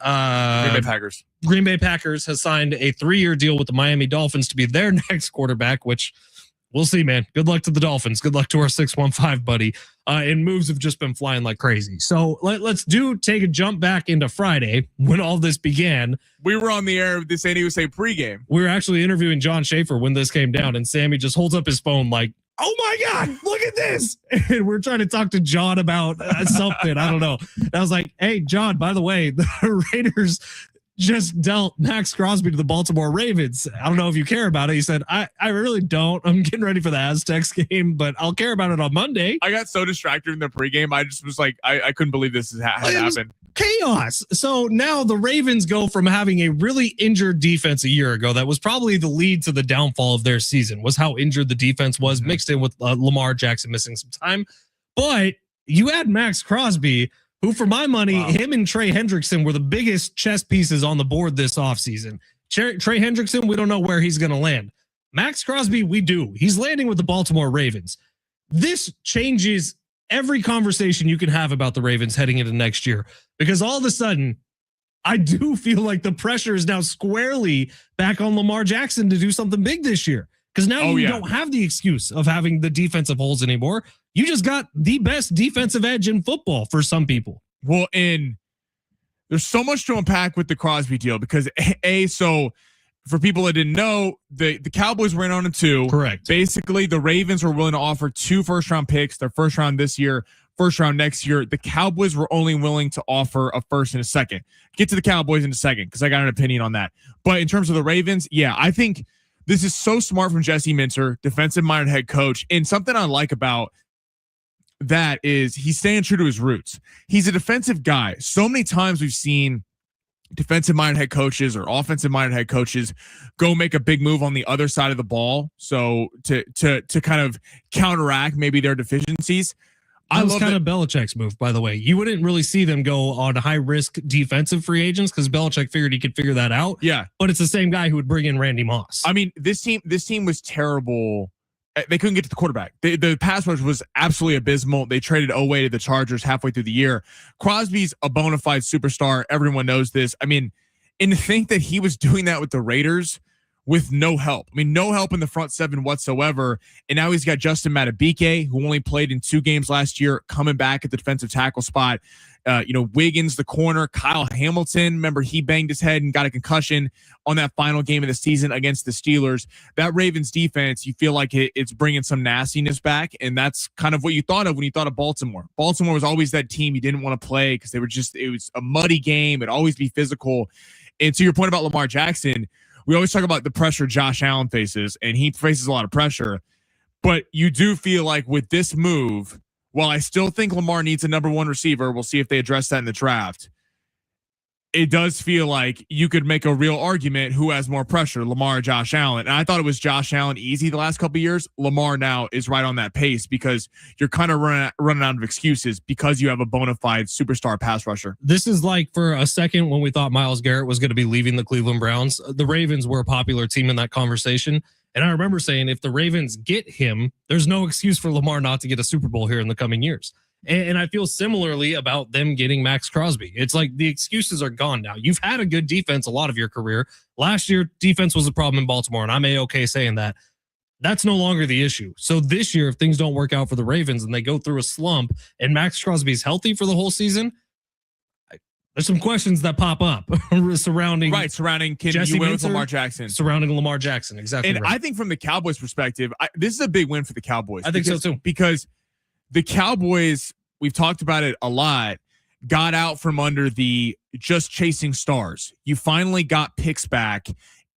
Green Bay Packers, has signed a 3-year deal with the Miami Dolphins to be their next quarterback, which we'll see, man. Good luck to the Dolphins. Good luck to our 615 buddy. And moves have just been flying like crazy. So let's take a jump back into Friday when all this began.
We were on the air of the San Diego State pregame.
We were actually interviewing John Schaefer when this came down, and Sammy just holds up his phone like, oh my God, look at this. And we're trying to talk to John about something. I don't know. And I was like, hey, John, by the way, the Raiders just dealt Max Crosby to the Baltimore Ravens. I don't know if you care about it. He said, I really don't. I'm getting ready for the Aztecs game, but I'll care about it on Monday.
I got so distracted in the pregame. I just was like, I couldn't believe this had happened.
Chaos. So now the Ravens go from having a really injured defense a year ago. That was probably the lead to the downfall of their season, was how injured the defense was, mixed in with Lamar Jackson missing some time. But you add Max Crosby, who, for my money, him and Trey Hendrickson were the biggest chess pieces on the board this offseason. Trey Hendrickson, we don't know where he's going to land. Max Crosby, we do. He's landing with the Baltimore Ravens. This changes every conversation you can have about the Ravens heading into next year, because all of a sudden, I do feel like the pressure is now squarely back on Lamar Jackson to do something big this year. Because now you don't have the excuse of having the defensive holes anymore. You just got the best defensive edge in football for some people.
Well, and there's so much to unpack with the Crosby deal, because so for people that didn't know, the Cowboys were in on a 2.
Correct.
Basically, the Ravens were willing to offer 2 first-round picks, their first round this year, first round next year. The Cowboys were only willing to offer a first and a second. Get to the Cowboys in a second, because I got an opinion on that. But in terms of the Ravens, I think this is so smart from Jesse Minter, defensive-minded head coach. And something I like about that is he's staying true to his roots. He's a defensive guy. So many times we've seen defensive-minded head coaches or offensive-minded head coaches go make a big move on the other side of the ball, so to kind of counteract maybe their deficiencies.
That was kind of Belichick's move, by the way. You wouldn't really see them go on high-risk defensive free agents because Belichick figured he could figure that out.
Yeah.
But it's the same guy who would bring in Randy Moss.
I mean, this team was terrible. They couldn't get to the quarterback. The pass rush was absolutely abysmal. They traded Oweh to the Chargers halfway through the year. Crosby's a bona fide superstar. Everyone knows this. I mean, and to think that he was doing that with the Raiders with no help. I mean, no help in the front seven whatsoever. And now he's got Justin Madubuike, who only played in 2 games last year, coming back at the defensive tackle spot. Wiggins, the corner, Kyle Hamilton. Remember, he banged his head and got a concussion on that final game of the season against the Steelers. That Ravens defense, you feel like it's bringing some nastiness back. And that's kind of what you thought of when you thought of Baltimore. Baltimore was always that team you didn't want to play because it was a muddy game. It'd always be physical. And to your point about Lamar Jackson, we always talk about the pressure Josh Allen faces, and he faces a lot of pressure. But you do feel like with this move, while I still think Lamar needs a number 1 receiver, we'll see if they address that in the draft. It does feel like you could make a real argument who has more pressure, Lamar or Josh Allen. And I thought it was Josh Allen easy the last couple of years. Lamar now is right on that pace because you're kind of running out of excuses because you have a bona fide superstar pass rusher.
This is like for a second when we thought Myles Garrett was going to be leaving the Cleveland Browns. The Ravens were a popular team in that conversation. And I remember saying if the Ravens get him, there's no excuse for Lamar not to get a Super Bowl here in the coming years. And I feel similarly about them getting Max Crosby. It's like the excuses are gone now. You've had a good defense a lot of your career. Last year, defense was a problem in Baltimore, and I'm A-okay saying that. That's no longer the issue. So this year, if things don't work out for the Ravens and they go through a slump and Max Crosby's healthy for the whole season, there's some questions that pop up surrounding
can
Jesse
you win with
Minter,
Lamar Jackson?
Surrounding Lamar Jackson, exactly.
And
right.
I think from the Cowboys' perspective, this is a big win for the Cowboys.
I think so too.
Because the Cowboys, we've talked about it a lot, got out from under the just chasing stars. You finally got picks back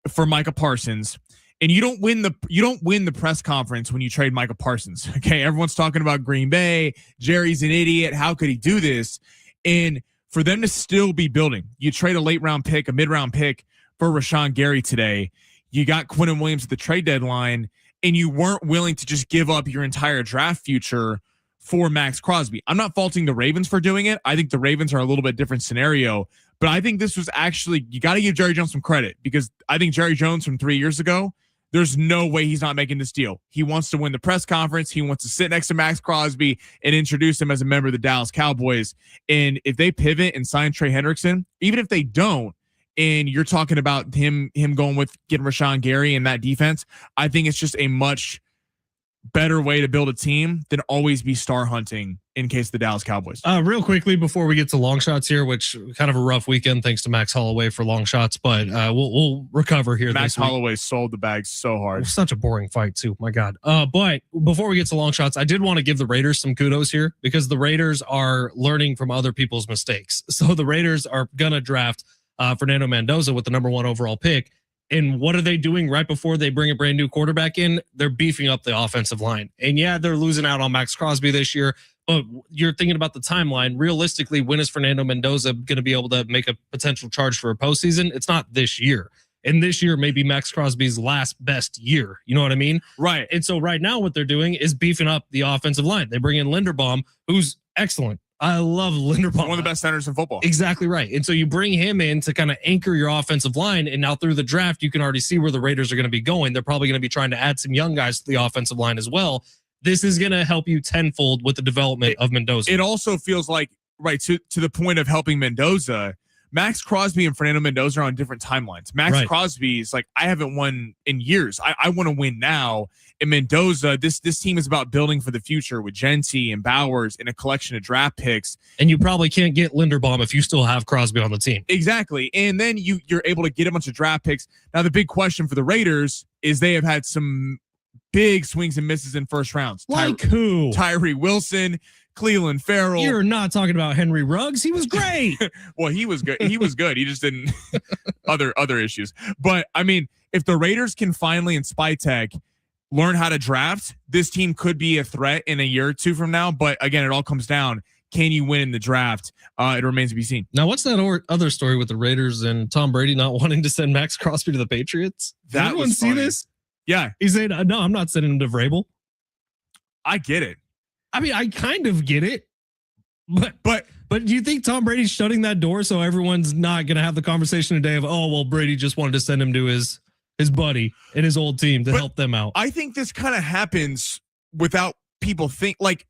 for Micah Parsons. And you don't win the press conference when you trade Micah Parsons. Okay, everyone's talking about Green Bay. Jerry's an idiot. How could he do this? And for them to still be building, you trade a late round pick, a mid round pick for Rashawn Gary today. You got Quinnen Williams at the trade deadline, and you weren't willing to just give up your entire draft future for Max Crosby. I'm not faulting the Ravens for doing it. I think the Ravens are a little bit different scenario, but I think this was actually, you got to give Jerry Jones some credit because I think Jerry Jones from 3 years ago, there's no way he's not making this deal. He wants to win the press conference. He wants to sit next to Max Crosby and introduce him as a member of the Dallas Cowboys. And if they pivot and sign Trey Hendrickson, even if they don't, and you're talking about him going with getting Rashawn Gary and that defense, I think it's just a much better way to build a team than always be star hunting in case the Dallas Cowboys.
Real quickly before we get to long shots here, which kind of a rough weekend thanks to Max Holloway for long shots, but we'll recover here.
Max Holloway sold the bag so hard.
It was such a boring fight too. My God. But before we get to long shots, I did want to give the Raiders some kudos here because the Raiders are learning from other people's mistakes. So the Raiders are going to draft Fernando Mendoza with the number 1 overall pick. And what are they doing right before they bring a brand new quarterback in? They're beefing up the offensive line. And yeah, they're losing out on Max Crosby this year, but you're thinking about the timeline. Realistically, when is Fernando Mendoza going to be able to make a potential charge for a postseason? It's not this year. And this year may be Max Crosby's last best year. You know what I mean?
Right.
And so right now what they're doing is beefing up the offensive line. They bring in Linderbaum, who's excellent. I love Linderbaum.
One of the best centers in football.
Exactly right. And so you bring him in to kind of anchor your offensive line. And now through the draft, you can already see where the Raiders are going to be going. They're probably going to be trying to add some young guys to the offensive line as well. This is going to help you tenfold with the development of Mendoza.
It also feels like, right, to the point of helping Mendoza, Max Crosby and Fernando Mendoza are on different timelines. Max Crosby is like, I haven't won in years. I want to win now. And Mendoza, this team is about building for the future with Genty and Bowers and a collection of draft picks.
And you probably can't get Linderbaum if you still have Crosby on the team.
Exactly. And then you're able to get a bunch of draft picks. Now, the big question for the Raiders is they have had some big swings and misses in first rounds.
Like who?
Tyree Wilson, Cleveland Farrell.
You're not talking about Henry Ruggs. He was great.
Well, he was good. He was good. He just didn't other issues. But I mean, if the Raiders can finally in Spytech learn how to draft, this team could be a threat in a year or two from now. But again, it all comes down, can you win in the draft? It remains to be seen.
Now, what's that other story with the Raiders and Tom Brady not wanting to send Max Crosby to the Patriots? Did
That
anyone
was
see
funny.
this?
Yeah.
He said, no, I'm not sending him to Vrabel.
I get it.
I mean, I kind of get it, but
But
do you think Tom Brady's shutting that door so everyone's not going to have the conversation today of, oh, well, Brady just wanted to send him to his buddy and his old team to help them out?
I think this kind of happens without people like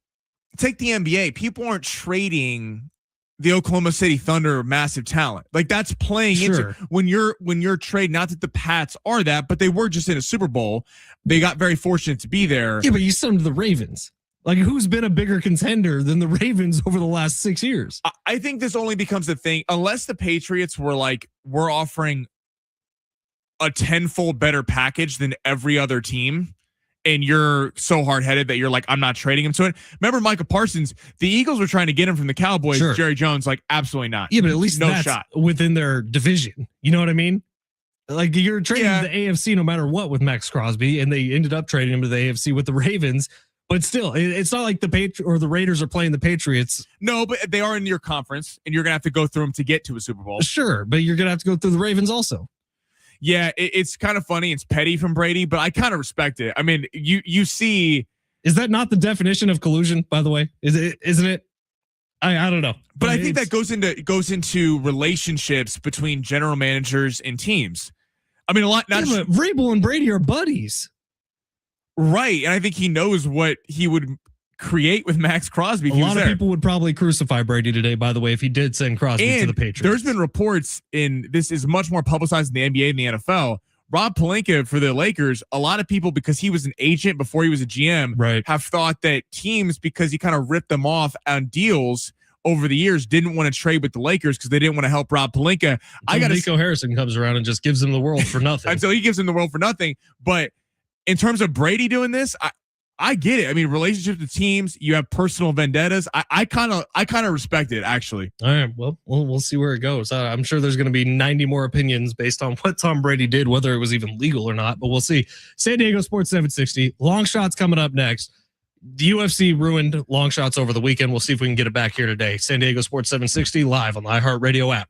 take the NBA. People aren't trading the Oklahoma City Thunder massive talent. Like that's playing into when you're trading, not that the Pats are that, but they were just in a Super Bowl. They got very fortunate to be there.
Yeah, but you sent them to the Ravens. Like, who's been a bigger contender than the Ravens over the last 6 years?
I think this only becomes a thing unless the Patriots were like, we're offering a tenfold better package than every other team. And you're so hard-headed that you're like, I'm not trading him to it. Remember Micah Parsons? The Eagles were trying to get him from the Cowboys.
Sure.
Jerry Jones, like, absolutely not.
Yeah, but at least
no
that's
shot
within their division. You know what I mean? Like, you're trading to the AFC no matter what with Max Crosby, and they ended up trading him to the AFC with the Ravens. But still, it's not like the Raiders are playing the Patriots.
No, but they are in your conference, and you're going to have to go through them to get to a Super Bowl.
Sure, but you're going to have to go through the Ravens also.
Yeah, it's kind of funny. It's petty from Brady, but I kind of respect it. I mean, you see.
Is that not the definition of collusion, by the way? Isn't it? I don't know.
But I think that goes into relationships between general managers and teams. I mean, a lot.
But Vrabel and Brady are buddies.
Right. And I think he knows what he would create with Max Crosby.
A lot of people would probably crucify Brady today, by the way, if he did send Crosby to the Patriots.
There's been reports this is much more publicized in the NBA and the NFL. Rob Pelinka for the Lakers, a lot of people, because he was an agent before he was a GM, have thought that teams, because he kind of ripped them off on deals over the years, didn't want to trade with the Lakers because they didn't want to help Rob Pelinka.
Nico Harrison comes around and just gives him the world for nothing.
Until he gives him the world for nothing. But in terms of Brady doing this, I get it. I mean, relationships with teams, you have personal vendettas. I kind of respect it, actually.
All right. Well, we'll see where it goes. I'm sure there's going to be 90 more opinions based on what Tom Brady did, whether it was even legal or not, but we'll see. San Diego Sports 760. Long shots coming up next. The UFC ruined long shots over the weekend. We'll see if we can get it back here today. San Diego Sports 760 live on the iHeartRadio app.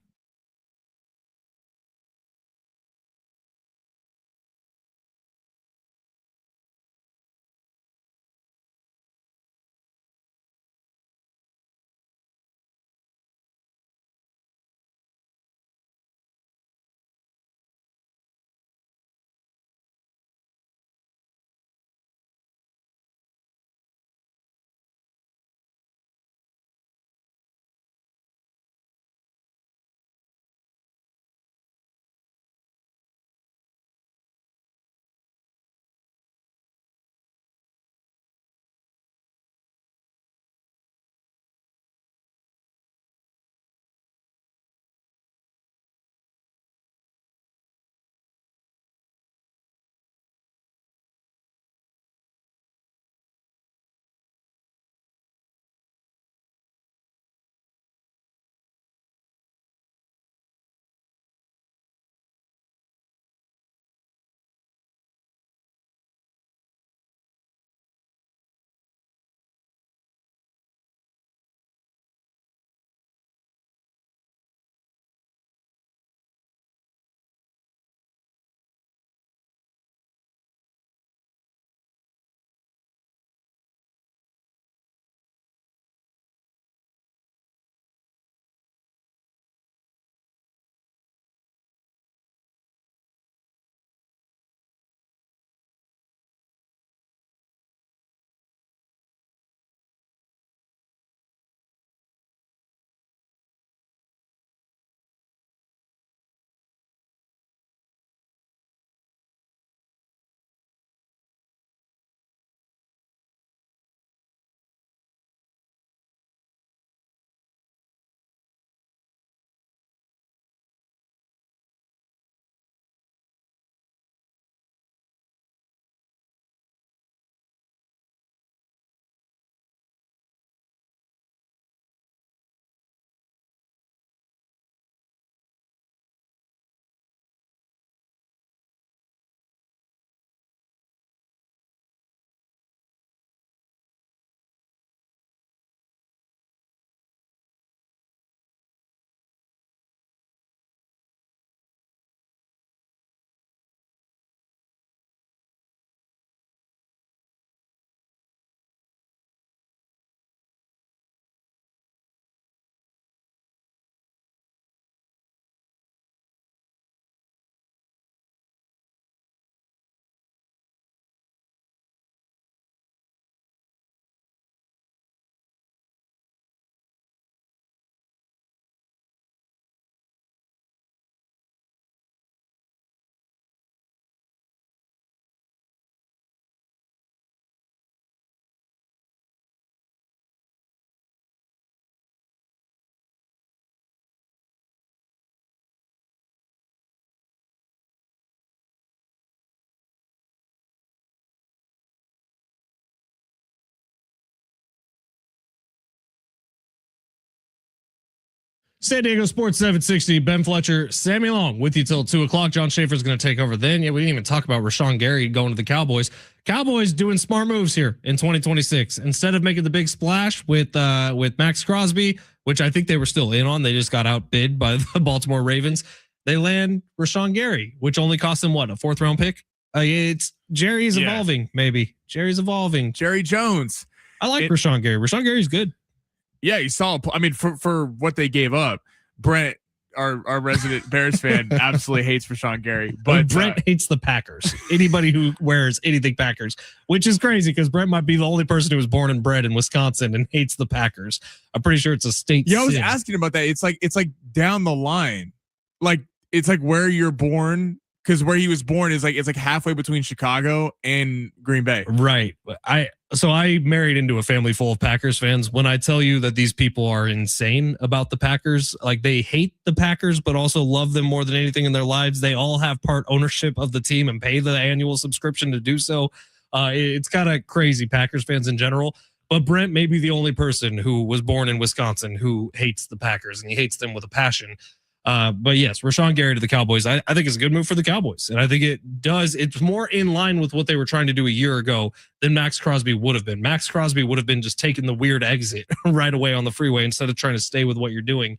San Diego Sports 760, Ben Fletcher, Sammy Long with you till 2 o'clock. John Schaefer's going to take over then. Yeah, we didn't even talk about Rashawn Gary going to the Cowboys. Cowboys doing smart moves here in 2026. Instead of making the big splash with Max Crosby, which I think they were still in on, they just got outbid by the Baltimore Ravens. They land Rashawn Gary, which only cost them what, a 4th round pick? It's Jerry's evolving, maybe. Jerry's evolving.
Jerry Jones.
I like Rashawn Gary. Rashawn Gary's good.
Yeah, you saw. I mean, for what they gave up, Brent, our resident Bears fan, absolutely hates Rashawn Gary. But
Brent hates the Packers. Anybody who wears anything Packers, which is crazy because Brent might be the only person who was born and bred in Wisconsin and hates the Packers. I'm pretty sure it's a state.
Yeah, I was asking about that. It's like down the line, like it's like where you're born. Because where he was born is it's like halfway between Chicago and Green Bay.
Right. So I married into a family full of Packers fans. When I tell you that these people are insane about the Packers, like they hate the Packers, but also love them more than anything in their lives. They all have part ownership of the team and pay the annual subscription to do so. It's kind of crazy, Packers fans in general. But Brent may be the only person who was born in Wisconsin who hates the Packers, and he hates them with a passion. But yes, Rashawn Gary to the Cowboys. I think it's a good move for the Cowboys. And I think it's more in line with what they were trying to do a year ago than Max Crosby would have been. Max Crosby would have been just taking the weird exit right away on the freeway instead of trying to stay with what you're doing,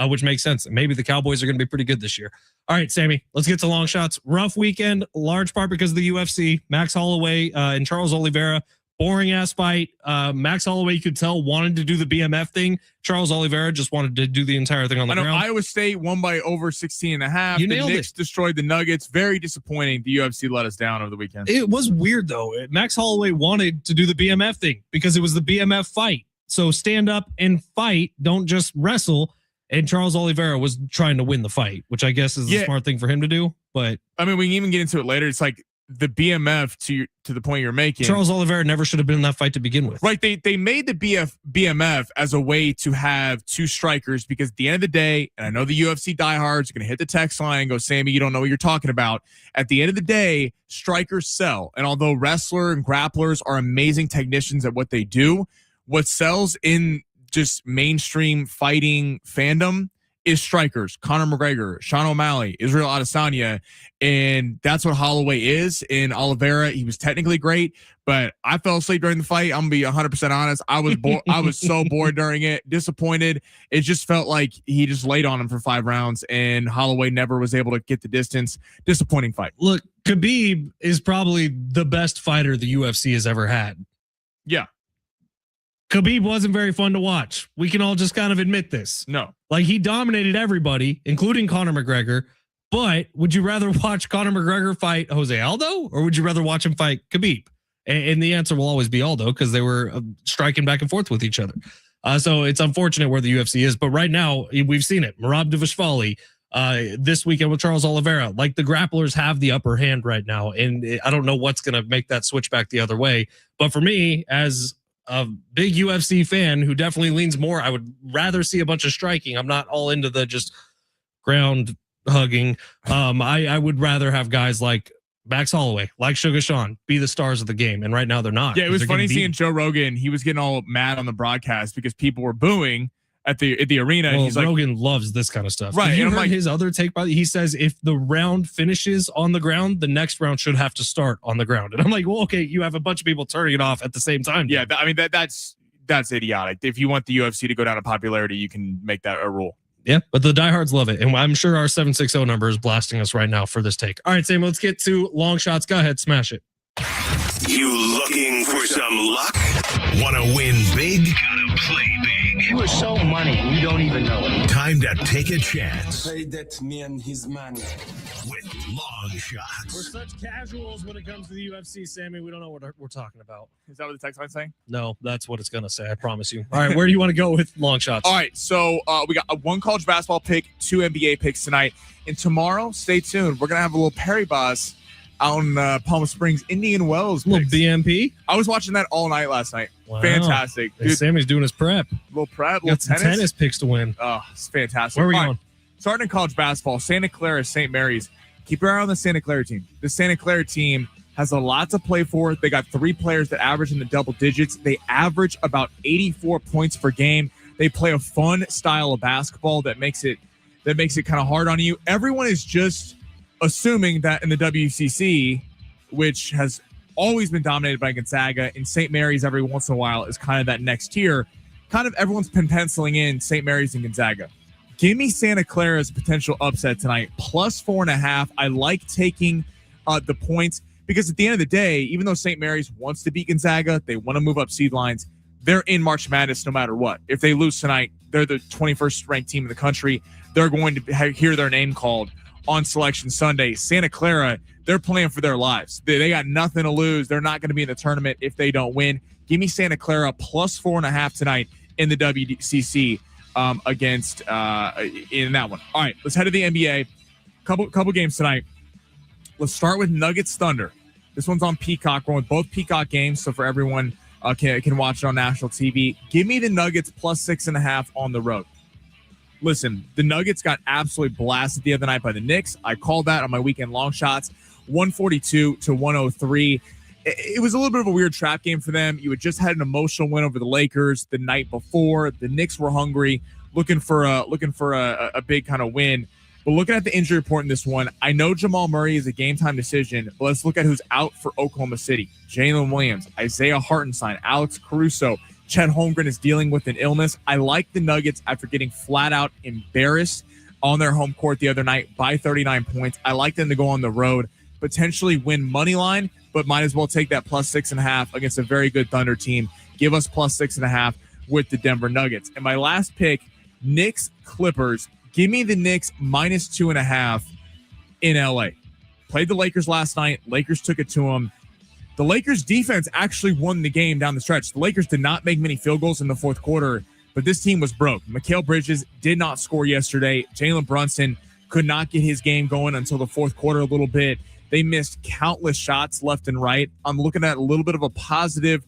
which makes sense. And maybe the Cowboys are going to be pretty good this year. All right, Sammy, let's get to long shots. Rough weekend, large part because of the UFC. Max Holloway and Charles Oliveira. Boring ass fight. Max Holloway, you could tell, wanted to do the BMF thing. Charles Oliveira just wanted to do the entire thing on the ground.
Iowa State won by over 16.5.
You
the
nailed
Knicks
it.
Destroyed the Nuggets. Very disappointing. The UFC let us down over the weekend.
It was weird though. Max Holloway wanted to do the BMF thing because it was the BMF fight. So stand up and fight. Don't just wrestle. And Charles Oliveira was trying to win the fight, which I guess is the smart thing for him to do. But
I mean, we can even get into it later. It's like the BMF to the point you're making.
Charles Oliveira never should have been in that fight to begin with.
Right. They made the BMF as a way to have two strikers because at the end of the day, and I know the UFC diehards are going to hit the text line and go, Sammy, you don't know what you're talking about. At the end of the day, strikers sell. And although wrestler and grapplers are amazing technicians at what they do, what sells in just mainstream fighting fandom is strikers. Conor McGregor, Sean O'Malley, Israel Adesanya, and that's what Holloway is. In Oliveira, he was technically great, but I fell asleep during the fight. I'm gonna be 100% honest. I was I was so bored during it, disappointed. It just felt like he just laid on him for 5 rounds, and Holloway never was able to get the distance. Disappointing fight.
Look, Khabib is probably the best fighter the UFC has ever had.
Yeah.
Khabib wasn't very fun to watch. We can all just kind of admit this.
No.
Like, he dominated everybody, including Conor McGregor. But would you rather watch Conor McGregor fight Jose Aldo, or would you rather watch him fight Khabib? And the answer will always be Aldo, because they were striking back and forth with each other. So it's unfortunate where the UFC is. But right now, we've seen it. Merab Dvalishvili this weekend with Charles Oliveira. Like, the grapplers have the upper hand right now. And I don't know what's going to make that switch back the other way. But for me, as a big UFC fan who definitely leans more, I would rather see a bunch of striking. I'm not all into the just ground hugging. I would rather have guys like Max Holloway, like Sugar Sean, be the stars of the game. And right now they're not.
Yeah, it was funny seeing Joe Rogan. He was getting all mad on the broadcast because people were booing at the arena.
Well,
and he's
Rogan loves this kind of stuff.
Right.
Have you
and
heard
I'm like,
his other take by he says if the round finishes on the ground, the next round should have to start on the ground. And I'm like, well, okay, you have a bunch of people turning it off at the same time.
Yeah, I mean that's idiotic. If you want the UFC to go down in popularity, you can make that a rule.
Yeah, but the diehards love it. And I'm sure our 760 number is blasting us right now for this take. All right, Sam, let's get to long shots. Go ahead, smash it.
You looking for some luck? Want to win big? Gotta play big.
You are so money and you don't even know it.
Time to take a chance
Pay that man his money.
with long
We're
shots.
such casuals when it comes to the UFC, Sammy. We don't know what we're talking about.
Is that what the text line's saying?
No, that's what it's going to say. I promise you. All right, where do you want to go with long shots?
All right, so we got one college basketball pick, 2 NBA picks tonight, and tomorrow, stay tuned. We're gonna have a little Perry Boss out in Palm Springs, Indian Wells.
A little
picks.
BMP.
I was watching that all night last night.
Wow.
Fantastic,
Hey,
dude.
Sammy's doing his prep.
Little prep,
Got
little
some tennis picks to win.
Oh, it's fantastic.
Where are we
All
going?
Starting in college basketball, Santa Clara, St. Mary's. Keep your eye on the Santa Clara team. The Santa Clara team has a lot to play for. They got 3 players that average in the double digits. They average about 84 points per game. They play a fun style of basketball that makes it kind of hard on you. Everyone is just assuming that in the WCC, which has always been dominated by Gonzaga, and St. Mary's every once in a while is kind of that next tier. Kind of everyone's been penciling in St. Mary's and Gonzaga. Give me Santa Clara as a potential upset tonight, plus 4.5. I like taking the points because at the end of the day, even though St. Mary's wants to beat Gonzaga, they want to move up seed lines. They're in March Madness no matter what. If they lose tonight, they're the 21st ranked team in the country. They're going to hear their name called on Selection Sunday. Santa Clara, they're playing for their lives. They got nothing to lose. They're not going to be in the tournament if they don't win. Give me Santa Clara plus 4.5 tonight in the WCC against in that one. All right, let's head to the NBA. Couple games tonight. Let's start with Nuggets Thunder. This one's on Peacock. We're with both Peacock games, so for everyone can watch it on national TV. Give me the Nuggets plus 6.5 on the road. Listen, the Nuggets got absolutely blasted the other night by the Knicks. I called that on my weekend long shots, 142-103. It was a little bit of a weird trap game for them. You had just had an emotional win over the Lakers the night before. The Knicks were hungry, looking for a big kind of win. But looking at the injury report in this one, I know Jamal Murray is a game-time decision, but let's look at who's out for Oklahoma City. Jalen Williams, Isaiah Hartenstein, Alex Caruso, Chet Holmgren is dealing with an illness. I like the Nuggets after getting flat-out embarrassed on their home court the other night by 39 points. I like them to go on the road, potentially win money line, but might as well take that plus 6.5 against a very good Thunder team. Give us plus 6.5 with the Denver Nuggets. And my last pick, Knicks Clippers. Give me the Knicks minus 2.5 in LA. Played the Lakers last night. Lakers took it to them. The Lakers defense actually won the game down the stretch. The Lakers did not make many field goals in the fourth quarter, but this team was broke. Mikal Bridges did not score yesterday. Jalen Brunson could not get his game going until the fourth quarter a little bit. They missed countless shots left and right. I'm looking at a little bit of a positive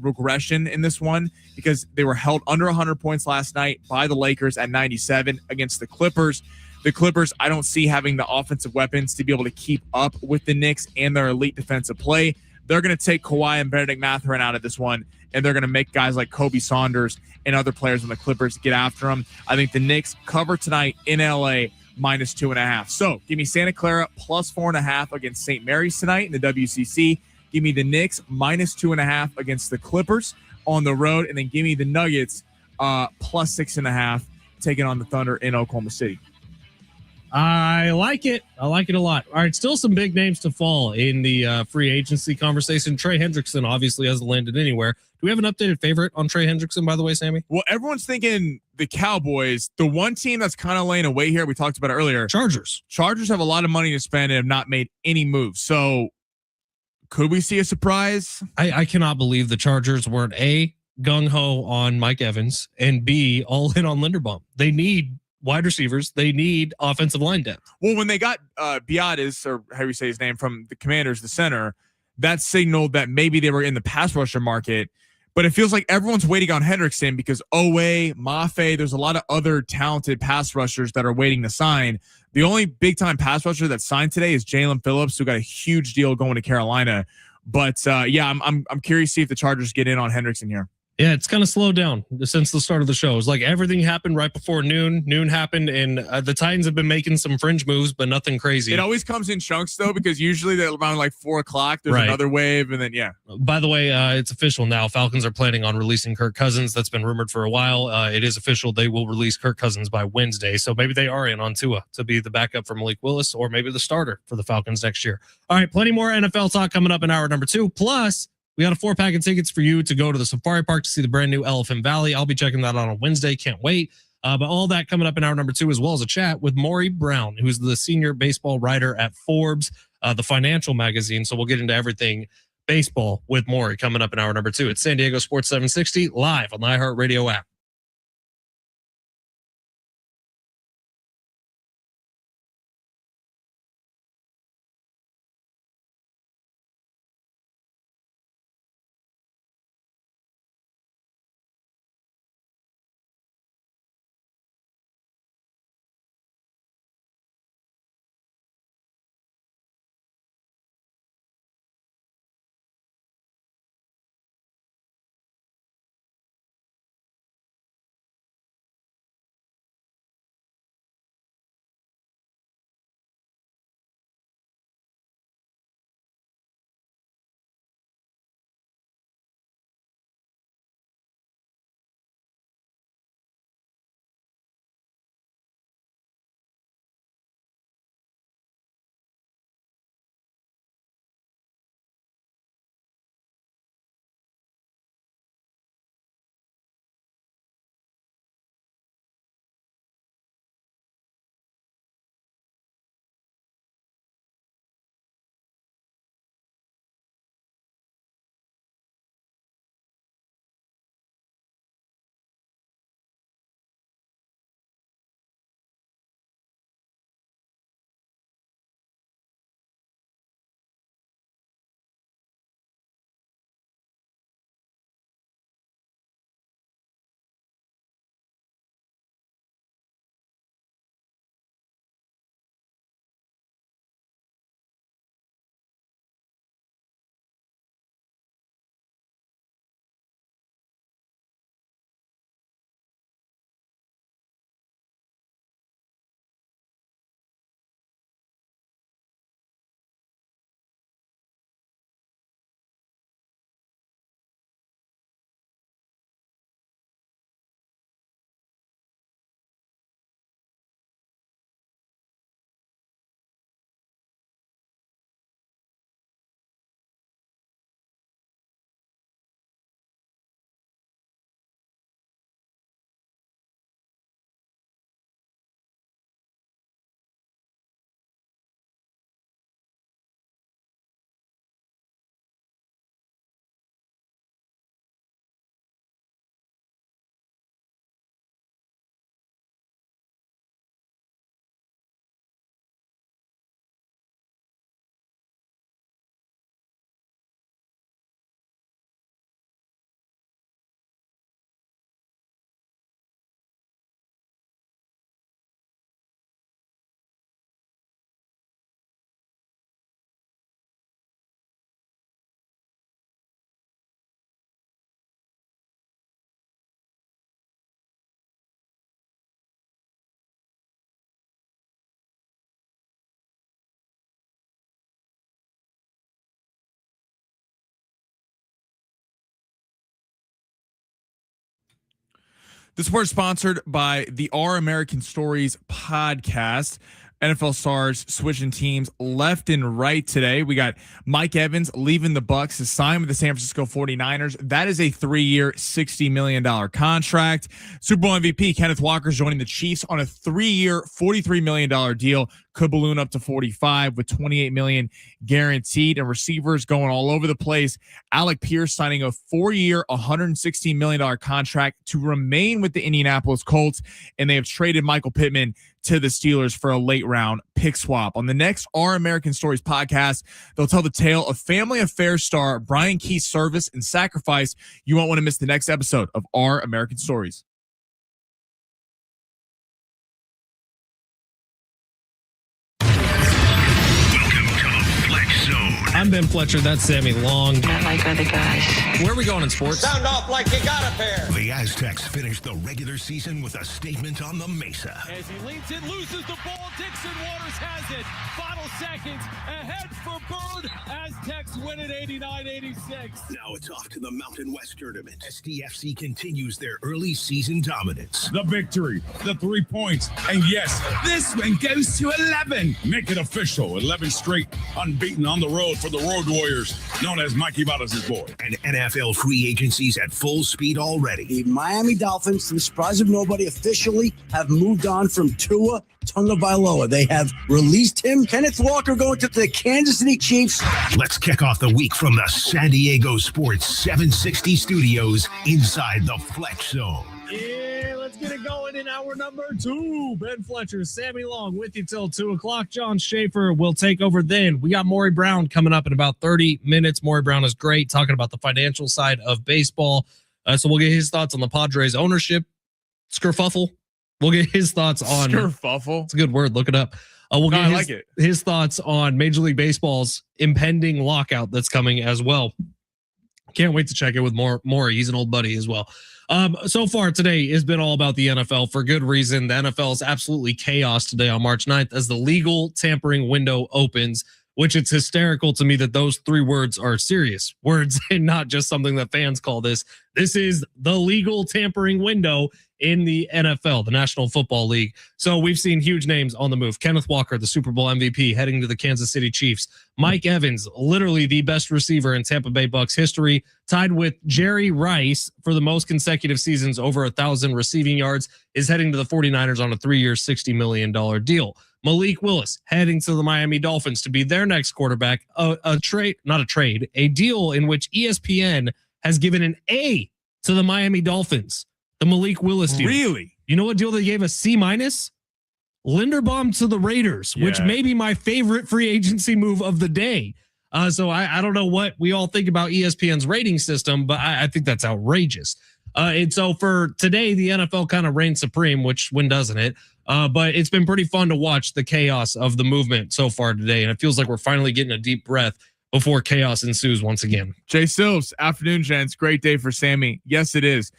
regression in this one because they were held under 100 points last night by the Lakers at 97 against the Clippers. The Clippers, I don't see having the offensive weapons to be able to keep up with the Knicks and their elite defensive play. They're going to take Kawhi and Benedict Mathurin out of this one, and they're going to make guys like Kobe Saunders and other players on the Clippers get after them. I think the Knicks cover tonight in LA minus 2.5. So give me Santa Clara plus 4.5 against St. Mary's tonight in the WCC. Give me the Knicks minus 2.5 against the Clippers on the road, and then give me the Nuggets plus 6.5 taking on the Thunder in Oklahoma City.
I like it. I like it a lot. All right, still some big names to fall in the free agency conversation. Trey Hendrickson obviously hasn't landed anywhere. Do we have an updated favorite on Trey Hendrickson, by the way, Sammy?
Well, everyone's thinking the Cowboys. The one team that's kind of laying away here, we talked about it earlier.
Chargers.
Chargers have a lot of money to spend and have not made any moves. So could we see a surprise?
I cannot believe the Chargers weren't A, gung-ho on Mike Evans, and B, all in on Linderbaum. They need wide receivers. They need offensive line depth.
Well, when they got Biadasz, or how you say his name, from the Commanders, the center, that signaled that maybe they were in the pass rusher market. But it feels like everyone's waiting on Hendrickson because Owe, Mafe, there's a lot of other talented pass rushers that are waiting to sign. The only big-time pass rusher that signed today is Jalen Phillips, who got a huge deal going to Carolina. But yeah, I'm curious to see if the Chargers get in on Hendrickson here.
Yeah, it's kind of slowed down since the start of the show. It's like everything happened right before noon. Noon happened, and the Titans have been making some fringe moves, but nothing crazy.
It always comes in chunks, though, because usually they're around like 4 o'clock. There's another wave, and then, yeah.
By the way, it's official now. Falcons are planning on releasing Kirk Cousins. That's been rumored for a while. It is official. They will release Kirk Cousins by Wednesday. So maybe they are in on Tua to be the backup for Malik Willis, or maybe the starter for the Falcons next year. All right, plenty more NFL talk coming up in hour number 2. Plus, we got a 4-pack of tickets for you to go to the Safari Park to see the brand new Elephant Valley. I'll be checking that out on Wednesday. Can't wait. But all that coming up in hour number 2, as well as a chat with Maury Brown, who's the senior baseball writer at Forbes, the financial magazine. So we'll get into everything baseball with Maury coming up in hour number 2. It's San Diego Sports 760 live on the iHeartRadio app.
This was sponsored by the Our American Stories podcast. NFL stars switching teams left and right today. We got Mike Evans leaving the Bucs to sign with the San Francisco 49ers. That is a 3-year, $60 million contract. Super Bowl MVP Kenneth Walker joining the Chiefs on a 3-year, $43 million deal. Could balloon up to 45 with $28 million guaranteed, and receivers going all over the place. Alec Pierce signing a 4-year, $116 million contract to remain with the Indianapolis Colts, and they have traded Michael Pittman to the Steelers for a late round pick swap. On the next Our American Stories podcast, they'll tell the tale of family affairs star Brian Key's service and sacrifice. You won't want to miss the next episode of Our American Stories.
I'm Ben Fletcher. That's Sammy Long.
Not like other guys.
Where are we going in sports?
Sound off like you got a pair.
The Aztecs finished the regular season with a statement on the Mesa.
As he leans in, loses the ball. Dixon Waters has it. Final seconds ahead for Bird. Aztecs win it 89-86.
Now it's off to the Mountain West tournament. SDFC continues their early season dominance.
The victory, the 3 points, and yes, this one goes to 11. Make it official. 11 straight unbeaten on the road for the Road Warriors, known as Mikey Valles' boy.
And NFL free agencies at full speed already.
The Miami Dolphins, to the surprise of nobody, officially have moved on from Tua Tagovailoa. They have released him. Kenneth Walker going to the Kansas City Chiefs.
Let's kick off the week from the San Diego Sports 760 studios inside the Fletch Zone.
Yeah, let's get it going in hour number 2. Ben Fletcher, Sammy Long with you till 2 o'clock. John Schaefer will take over then. We got Maury Brown coming up in about 30 minutes. Maury Brown is great, talking about the financial side of baseball. So we'll get his thoughts on the Padres ownership skerfuffle. We'll get his thoughts on
Skerfuffle.
It's a good word. Look it up. We'll get his thoughts on Major League Baseball's impending lockout that's coming as well. Can't wait to check in with Maury. He's an old buddy as well. So far today has been all about the NFL for good reason. The NFL is absolutely chaos today on March 9th as the legal tampering window opens, which it's hysterical to me that those 3 words are serious words and not just something that fans call this. This is the legal tampering window in the NFL, the National Football League. So we've seen huge names on the move. Kenneth Walker, the Super Bowl MVP, heading to the Kansas City Chiefs. Mike Evans, literally the best receiver in Tampa Bay Bucs history, tied with Jerry Rice for the most consecutive seasons over 1,000 receiving yards, is heading to the 49ers on a 3-year, $60 million deal. Malik Willis heading to the Miami Dolphins to be their next quarterback. A deal in which ESPN has given an A to the Miami Dolphins. The Malik Willis deal.
Really?
You know what deal they gave a C-? Linderbaum to the Raiders, which may be my favorite free agency move of the day. So I don't know what we all think about ESPN's rating system, but I think that's outrageous. And so for today, the NFL kind of reigns supreme, which when doesn't it? But it's been pretty fun to watch the chaos of the movement so far today. And it feels like we're finally getting a deep breath before chaos ensues once again.
Jay Silves, afternoon, gents. Great day for Sammy. Yes, it is.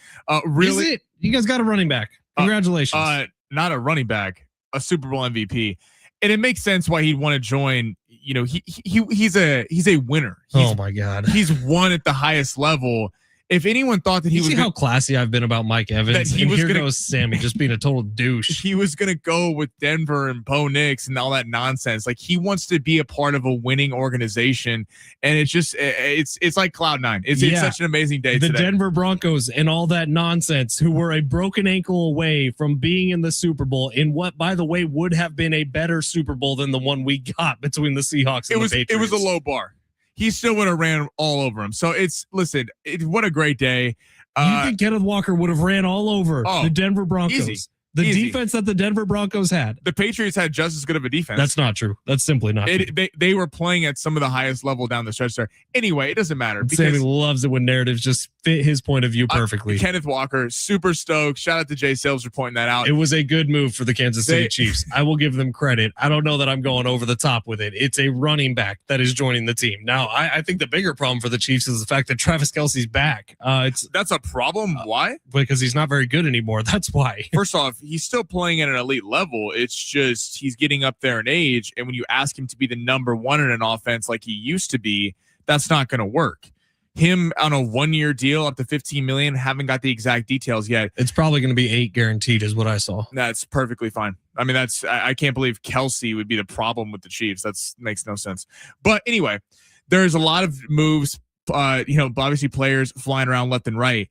Really?
Is it? You guys got a running back. Congratulations.
Not a running back, a Super Bowl MVP. And it makes sense why he'd want to join. You know, he's a winner.
Oh my God.
He's won at the highest level. If anyone thought that he was
see how classy I've been about Mike Evans, and here goes Sammy just being a total douche.
He was going to go with Denver and Bo Nix and all that nonsense. Like, he wants to be a part of a winning organization, and it's just it's like cloud nine. It's such an amazing day.
The
today.
Denver Broncos and all that nonsense, who were a broken ankle away from being in the Super Bowl in what, by the way, would have been a better Super Bowl than the one we got between the Seahawks and the Patriots.
It was a low bar. He still would have ran all over him. So what a great day.
You think Kenneth Walker would have ran all over the Denver Broncos?
Easy.
The defense that the Denver Broncos had.
The Patriots had just as good of a defense.
That's not true. That's simply not true.
They were playing at some of the highest level down the stretch there. Anyway, it doesn't matter.
Sammy loves it when narratives just fit his point of view perfectly.
Kenneth Walker, super stoked. Shout out to Jay Sales for pointing that out.
It was a good move for the Kansas City Chiefs. I will give them credit. I don't know that I'm going over the top with it. It's a running back that is joining the team. Now, I think the bigger problem for the Chiefs is the fact that Travis Kelce's back.
That's a problem. Why?
Because he's not very good anymore. That's why.
First off, he's still playing at an elite level. It's just he's getting up there in age, and when you ask him to be the number one in an offense like he used to be, that's not going to work. him on a 1-year deal up to $15 million. Haven't got the exact details yet.
It's probably going to be 8 guaranteed is what I saw.
That's perfectly fine. I mean, I can't believe Kelsey would be the problem with the Chiefs. That's makes no sense. But anyway, there's a lot of moves, obviously players flying around left and right.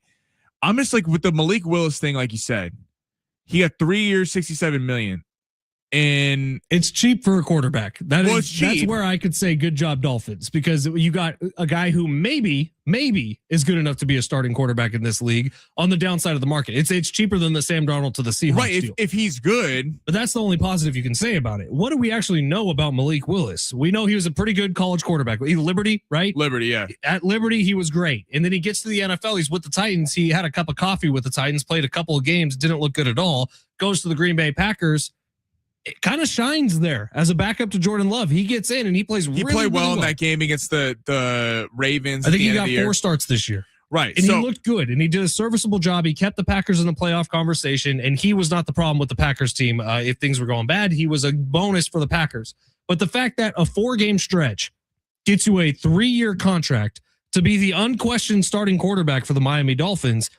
I'm just like with the Malik Willis thing, like you said, he got 3 years, $67 million. And
it's cheap for a quarterback. That's
cheap.
where I could say good job, Dolphins, because you got a guy who maybe is good enough to be a starting quarterback in this league on the downside of the market. It's cheaper than the Sam Darnold to the Seahawks
right,
deal.
If he's good.
But that's the only positive you can say about it. What do we actually know about Malik Willis? We know he was a pretty good college quarterback. Liberty, right?
Liberty, yeah.
At Liberty, he was great. And then he gets to the NFL. He's with the Titans. He had a cup of coffee with the Titans, played a couple of games, didn't look good at all. Goes to the Green Bay Packers. It kind of shines there as a backup to Jordan Love. He gets in and he plays really,
played
really well
in that game against the Ravens.
I think he got 4 starts this year.
Right.
And he looked good and he did a serviceable job. He kept the Packers in the playoff conversation, and he was not the problem with the Packers team. If things were going bad, he was a bonus for the Packers. But the fact that a 4-game stretch gets you a 3-year contract to be the unquestioned starting quarterback for the Miami Dolphins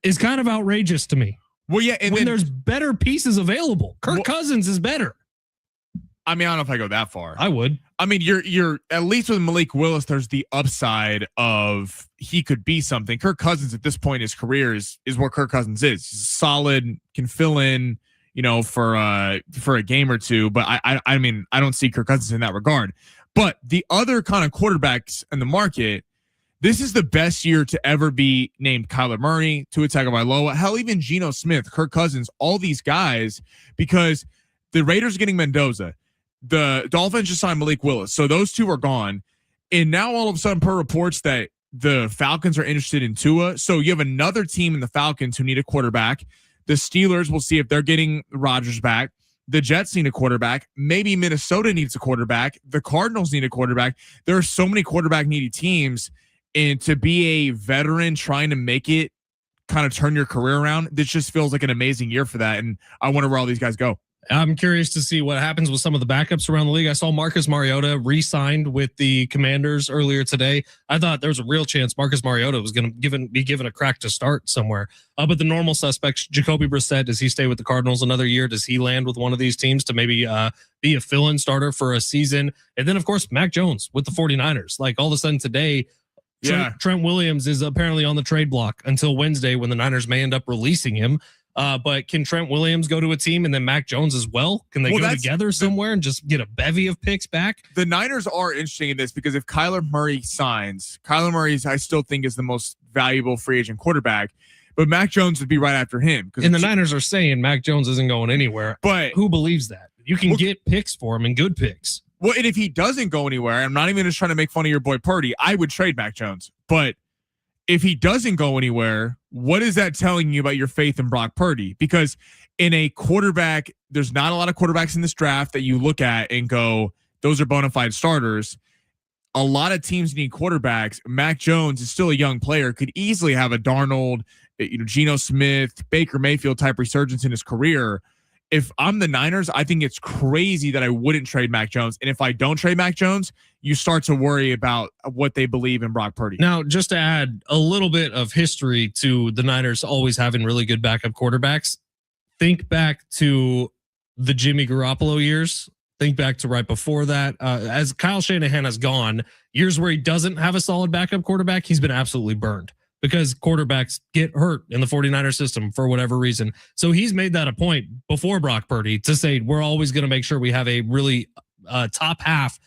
is kind of outrageous to me.
Well, yeah, and
when there's better pieces available. Kirk Cousins is better.
I mean, I don't know if I go that far.
I would.
I mean, you're at least with Malik Willis, there's the upside of he could be something. Kirk Cousins at this point in his career is what Kirk Cousins is. He's solid, can fill in, for a game or two. But I mean, I don't see Kirk Cousins in that regard. But the other kind of quarterbacks in the market, this is the best year to ever be named Kyler Murray, Tua Tagovailoa, hell, even Geno Smith, Kirk Cousins, all these guys, because the Raiders are getting Mendoza. The Dolphins just signed Malik Willis. So those two are gone. And now all of a sudden, per reports, that the Falcons are interested in Tua. So you have another team in the Falcons who need a quarterback. The Steelers, will see if they're getting Rodgers back. The Jets need a quarterback. Maybe Minnesota needs a quarterback. The Cardinals need a quarterback. There are so many quarterback needy teams. And to be a veteran trying to make it kind of turn your career around, this just feels like an amazing year for that. And I wonder where all these guys go.
I'm curious to see what happens with some of the backups around the league. I saw Marcus Mariota re-signed with the Commanders earlier today. I thought there was a real chance Marcus Mariota was going to be given a crack to start somewhere. But the normal suspects, Jacoby Brissett, does he stay with the Cardinals another year? Does he land with one of these teams to maybe be a fill-in starter for a season? And then, of course, Mac Jones with the 49ers. Like all of a sudden today, Trent Williams is apparently on the trade block until Wednesday when the Niners may end up releasing him. But can Trent Williams go to a team and then Mac Jones as well? Can they go together somewhere and just get a bevy of picks back?
The Niners are interesting in this because if Kyler Murray signs, Kyler Murray I still think is the most valuable free agent quarterback, but Mac Jones would be right after him.
And the Niners are saying Mac Jones isn't going anywhere.
But
who believes that? You can get picks for him and good picks.
Well, and if he doesn't go anywhere, I'm not even just trying to make fun of your boy Purdy. I would trade Mac Jones. But if he doesn't go anywhere, what is that telling you about your faith in Brock Purdy? Because in a quarterback, there's not a lot of quarterbacks in this draft that you look at and go, those are bona fide starters. A lot of teams need quarterbacks. Mac Jones is still a young player, could easily have a Darnold, Geno Smith, Baker Mayfield type resurgence in his career. If I'm the Niners, I think it's crazy that I wouldn't trade Mac Jones. And if I don't trade Mac Jones, you start to worry about what they believe in Brock Purdy.
Now, just to add a little bit of history to the Niners always having really good backup quarterbacks, think back to the Jimmy Garoppolo years. Think back to right before that. As Kyle Shanahan has gone, years where he doesn't have a solid backup quarterback, he's been absolutely burned. Because quarterbacks get hurt in the 49er system for whatever reason. So he's made that a point before Brock Purdy to say, we're always going to make sure we have a really top half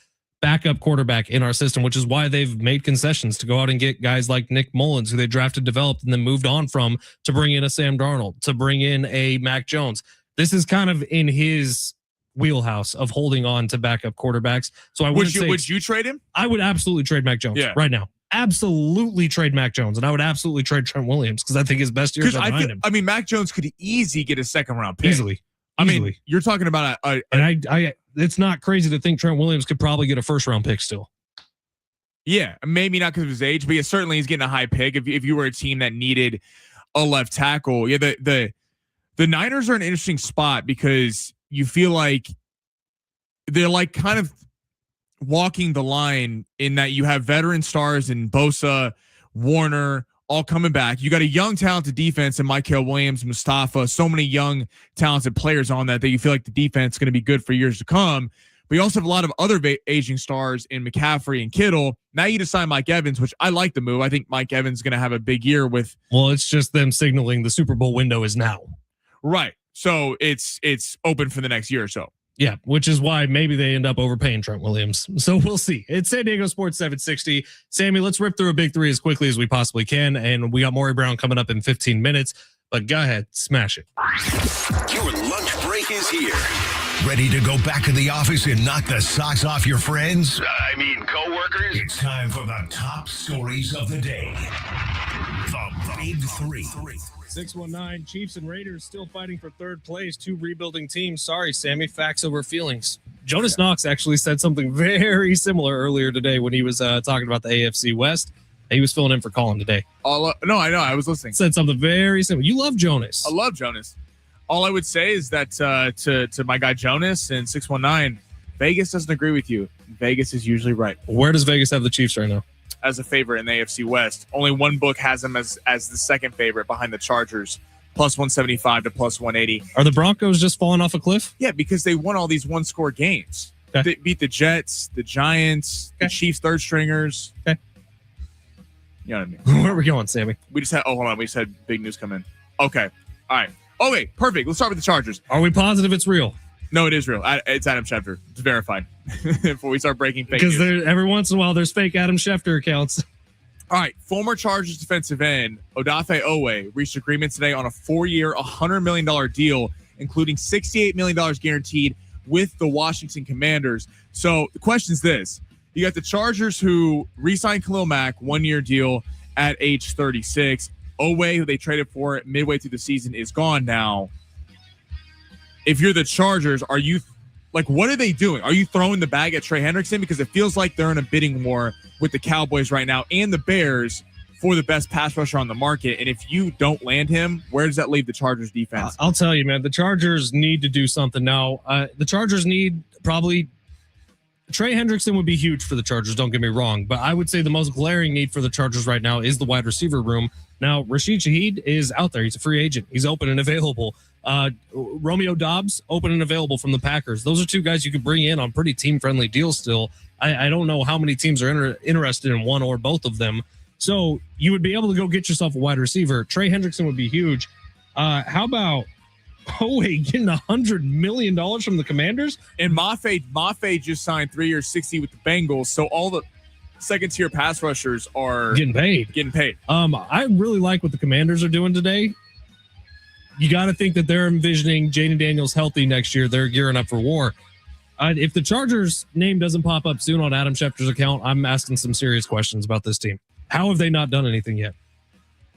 backup quarterback in our system, which is why they've made concessions to go out and get guys like Nick Mullins, who they drafted, developed, and then moved on from, to bring in a Sam Darnold, to bring in a Mac Jones. This is kind of in his wheelhouse of holding on to backup quarterbacks. So I would
you trade him?
I would absolutely trade Mac Jones right now. Absolutely trade Mac Jones, and I would absolutely trade Trent Williams because I think his best years are behind him.
I mean, Mac Jones could easily get a second round pick.
Easily.
I mean, you're talking about
and I it's not crazy to think Trent Williams could probably get a first round pick still.
Yeah, maybe not because of his age, but certainly he's getting a high pick. If you were a team that needed a left tackle, the Niners are an interesting spot because you feel like they're like kind of walking the line in that you have veteran stars in Bosa, Warner, all coming back. You got a young, talented defense in Michael Williams, Mustafa, so many young, talented players on that you feel like the defense is going to be good for years to come. But you also have a lot of other aging stars in McCaffrey and Kittle. Now you just sign Mike Evans, which I like the move. I think Mike Evans is going to have a big year with.
Well, it's just them signaling the Super Bowl window is now.
Right. So it's open for the next year or so.
Yeah, which is why maybe they end up overpaying Trent Williams. So we'll see. It's San Diego Sports 760. Sammy, let's rip through a big three as quickly as we possibly can. And we got Maury Brown coming up in 15 minutes. But go ahead, smash it.
Your lunch break is here. Ready to go back to the office and knock the socks off your friends? Coworkers? It's time for the top stories of the day. The Big Three.
619 Chiefs and Raiders still fighting for third place. Two rebuilding teams. Sorry, Sammy. Facts over feelings. Jonas Knox actually said something very similar earlier today when he was talking about the AFC West. He was filling in for Colin today.
No, I know. I was listening.
Said something very similar. You love Jonas.
I love Jonas. All I would say is that to my guy Jonas and 619, Vegas doesn't agree with you. Vegas is usually right.
Where does Vegas have the Chiefs right now?
As a favorite in the AFC West. Only one book has them as the second favorite behind the Chargers, plus 175 to plus 180.
Are the Broncos just falling off a cliff?
Yeah, because they won all these one-score games.
Okay.
They beat the Jets, the Giants, the Chiefs third stringers.
Okay.
You know what I mean?
Where are we going, Sammy?
We just had big news come in. Okay. All right. Okay, perfect. Let's start with the Chargers.
Are we positive it's real?
No, it is real. It's Adam Schefter. It's verified. Before we start breaking fake news.
Because every once in a while there's fake Adam Schefter accounts.
All right. Former Chargers defensive end Odafe Owe reached agreement today on a 4-year, $100 million deal, including $68 million guaranteed with the Washington Commanders. So the question is this. You got the Chargers who re-signed Khalil Mack, 1-year deal at age 36. Owe, who they traded for midway through the season, is gone now. If you're the Chargers, are you what are they doing? Are you throwing the bag at Trey Hendrickson? Because it feels like they're in a bidding war with the Cowboys right now and the Bears for the best pass rusher on the market. And if you don't land him, where does that leave the Chargers defense?
I'll tell you, man, the Chargers need to do something now. The Chargers need probably Trey Hendrickson would be huge for the Chargers. Don't get me wrong, but I would say the most glaring need for the Chargers right now is the wide receiver room. Now, Rashid Shaheed is out there. He's a free agent. He's open and available. Romeo Doubs, open and available from the Packers. Those are two guys you could bring in on pretty team-friendly deals still. I don't know how many teams are interested in one or both of them. So you would be able to go get yourself a wide receiver. Trey Hendrickson would be huge. How about getting $100 million from the Commanders?
And Mafe just signed 3 years, 60 with the Bengals. So all the second-tier pass rushers are
getting paid. I really like what the Commanders are doing today. You got to think that they're envisioning Jaden Daniels healthy next year. They're gearing up for war. If the Chargers name doesn't pop up soon on Adam Schefter's account, I'm asking some serious questions about this team. How have they not done anything yet?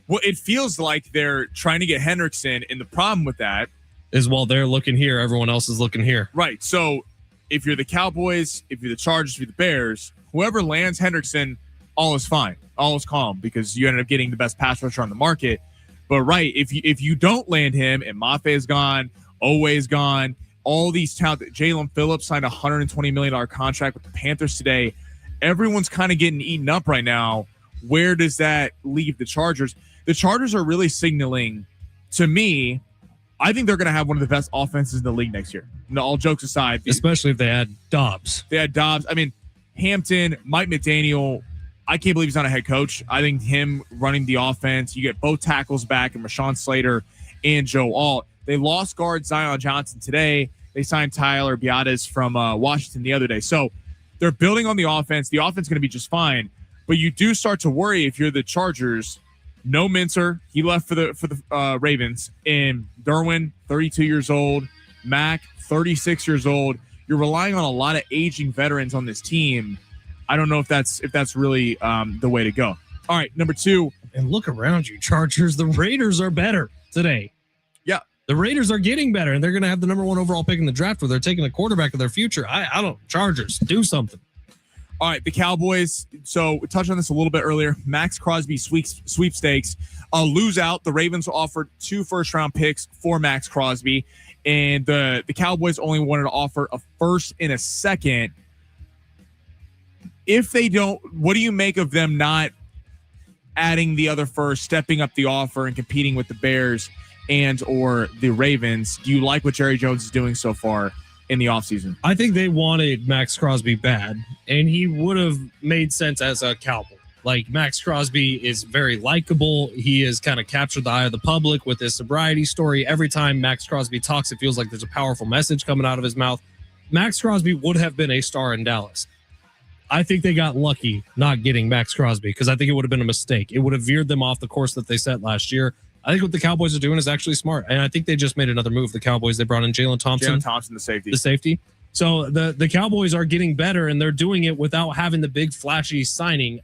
Well, it feels like they're trying to get Hendrickson, and the problem with that
is while they're looking here, everyone else is looking here.
Right. So if you're the Cowboys, if you're the Chargers, if you're the Bears, whoever lands Hendrickson, all is fine. All is calm because you ended up getting the best pass rusher on the market. But right, if you don't land him and Mafe is gone, Owe is gone, all these talent, Jalen Phillips signed a $120 million contract with the Panthers today. Everyone's kind of getting eaten up right now. Where does that leave the Chargers? The Chargers are really signaling to me, I think they're going to have one of the best offenses in the league next year. No, all jokes aside.
Especially if they had Dobbs.
They had Dobbs. I mean, Hampton, Mike McDaniel, I can't believe he's not a head coach. I think him running the offense, you get both tackles back and Rashawn Slater and Joe Alt. They lost guard Zion Johnson today. They signed Tyler Biadasz from Washington the other day. So they're building on the offense. The offense is going to be just fine. But you do start to worry if you're the Chargers. No Mincer. He left for the Ravens. And Derwin, 32 years old. Mack, 36 years old. You're relying on a lot of aging veterans on this team. I don't know if that's really the way to go. All right, number 2.
And look around you, Chargers. The Raiders are better today.
Yeah.
The Raiders are getting better, and they're going to have the number 1 overall pick in the draft where they're taking a quarterback of their future. I don't. Chargers, do something.
All right, the Cowboys. So we touched on this a little bit earlier. Max Crosby sweepstakes. Lose out. The Ravens offered 2 first-round picks for Max Crosby, and the Cowboys only wanted to offer a first and a second. If they don't, what do you make of them not adding the other first, stepping up the offer, and competing with the Bears and or the Ravens. Do you like what Jerry Jones is doing so far in the offseason?
I think they wanted Max Crosby bad, and he would have made sense as a Cowboy. Like, Max Crosby is very likable. He has kind of captured the eye of the public with his sobriety story. Every time Max Crosby talks, it feels like there's a powerful message coming out of his mouth. Max Crosby would have been a star in Dallas. I think they got lucky not getting Max Crosby because I think it would have been a mistake. It would have veered them off the course that they set last year. I think what the Cowboys are doing is actually smart, and I think they just made another move. The Cowboys, they brought in Jalen Thompson.
The safety.
So the Cowboys are getting better, and they're doing it without having the big flashy signing.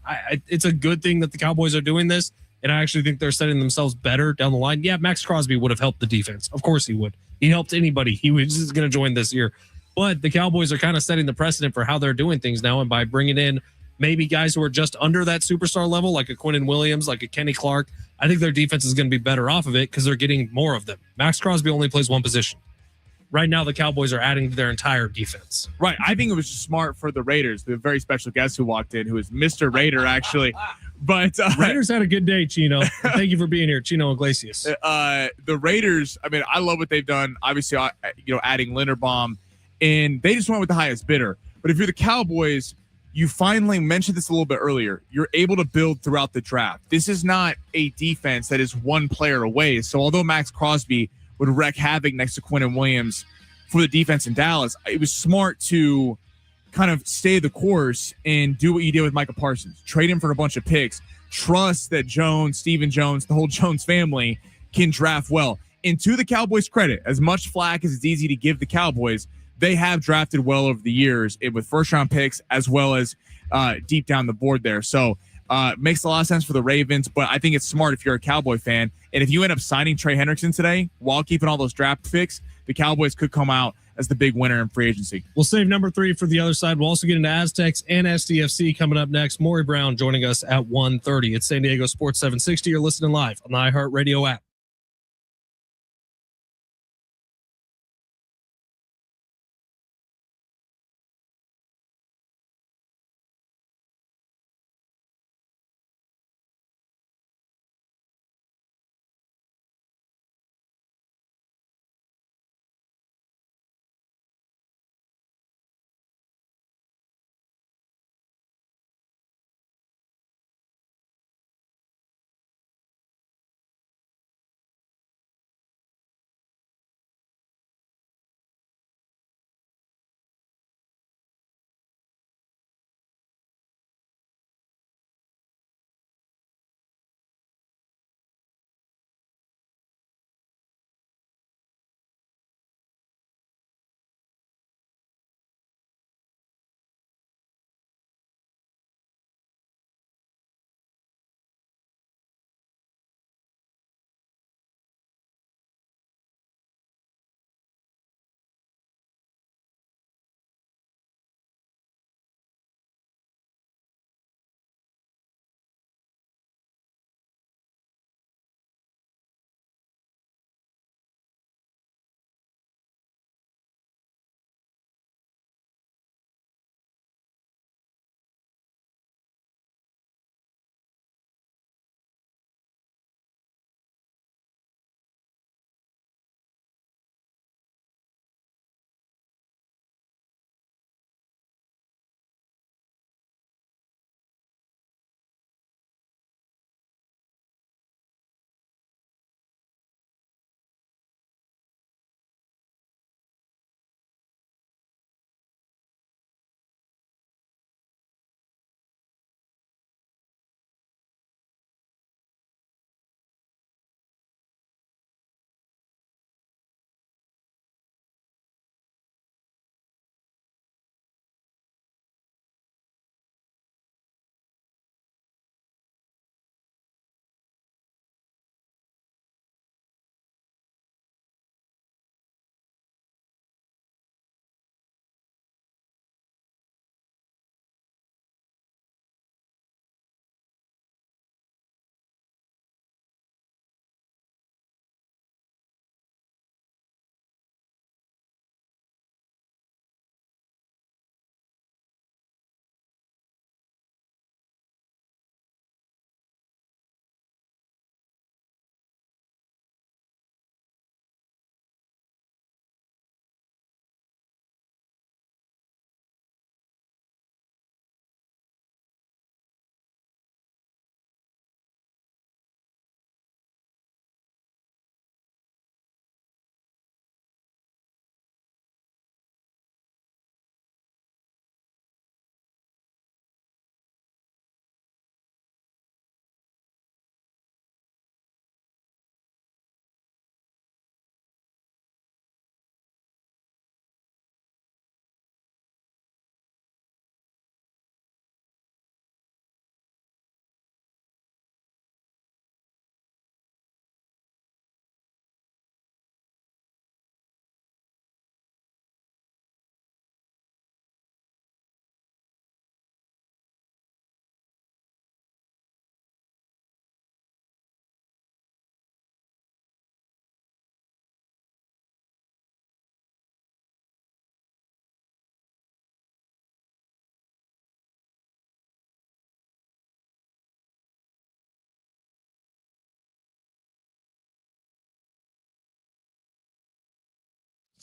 It's a good thing that the Cowboys are doing this, and I actually think they're setting themselves better down the line. Yeah, Max Crosby would have helped the defense. Of course he would. He helped anybody. He was just going to join this year. But the Cowboys are kind of setting the precedent for how they're doing things now, and by bringing in maybe guys who are just under that superstar level, like a Quinnen Williams, like a Kenny Clark, I think their defense is going to be better off of it because they're getting more of them. Max Crosby only plays one position. Right now, the Cowboys are adding to their entire defense.
Right. I think it was smart for the Raiders. The very special guest who walked in, who is Mr. Raider, actually. But
Raiders had a good day, Chino. Thank you for being here, Chino Iglesias.
The Raiders, I mean, I love what they've done. Obviously, adding Linderbaum, and they just went with the highest bidder. But if you're the Cowboys, you finally mentioned this a little bit earlier. You're able to build throughout the draft. This is not a defense that is one player away. So although Max Crosby would wreak havoc next to Quinnen Williams for the defense in Dallas, it was smart to kind of stay the course and do what you did with Micah Parsons. Trade him for a bunch of picks. Trust that Stephen Jones, the whole Jones family can draft well. And to the Cowboys' credit, as much flack as it's easy to give the Cowboys, they have drafted well over the years with first-round picks as well as deep down the board there. So makes a lot of sense for the Ravens, but I think it's smart if you're a Cowboy fan. And if you end up signing Trey Hendrickson today while keeping all those draft picks, the Cowboys could come out as the big winner in free agency.
We'll save number 3 for the other side. We'll also get into Aztecs and SDFC coming up next. Maury Brown joining us at 1:30. It's San Diego Sports 760. You're listening live on the iHeartRadio app.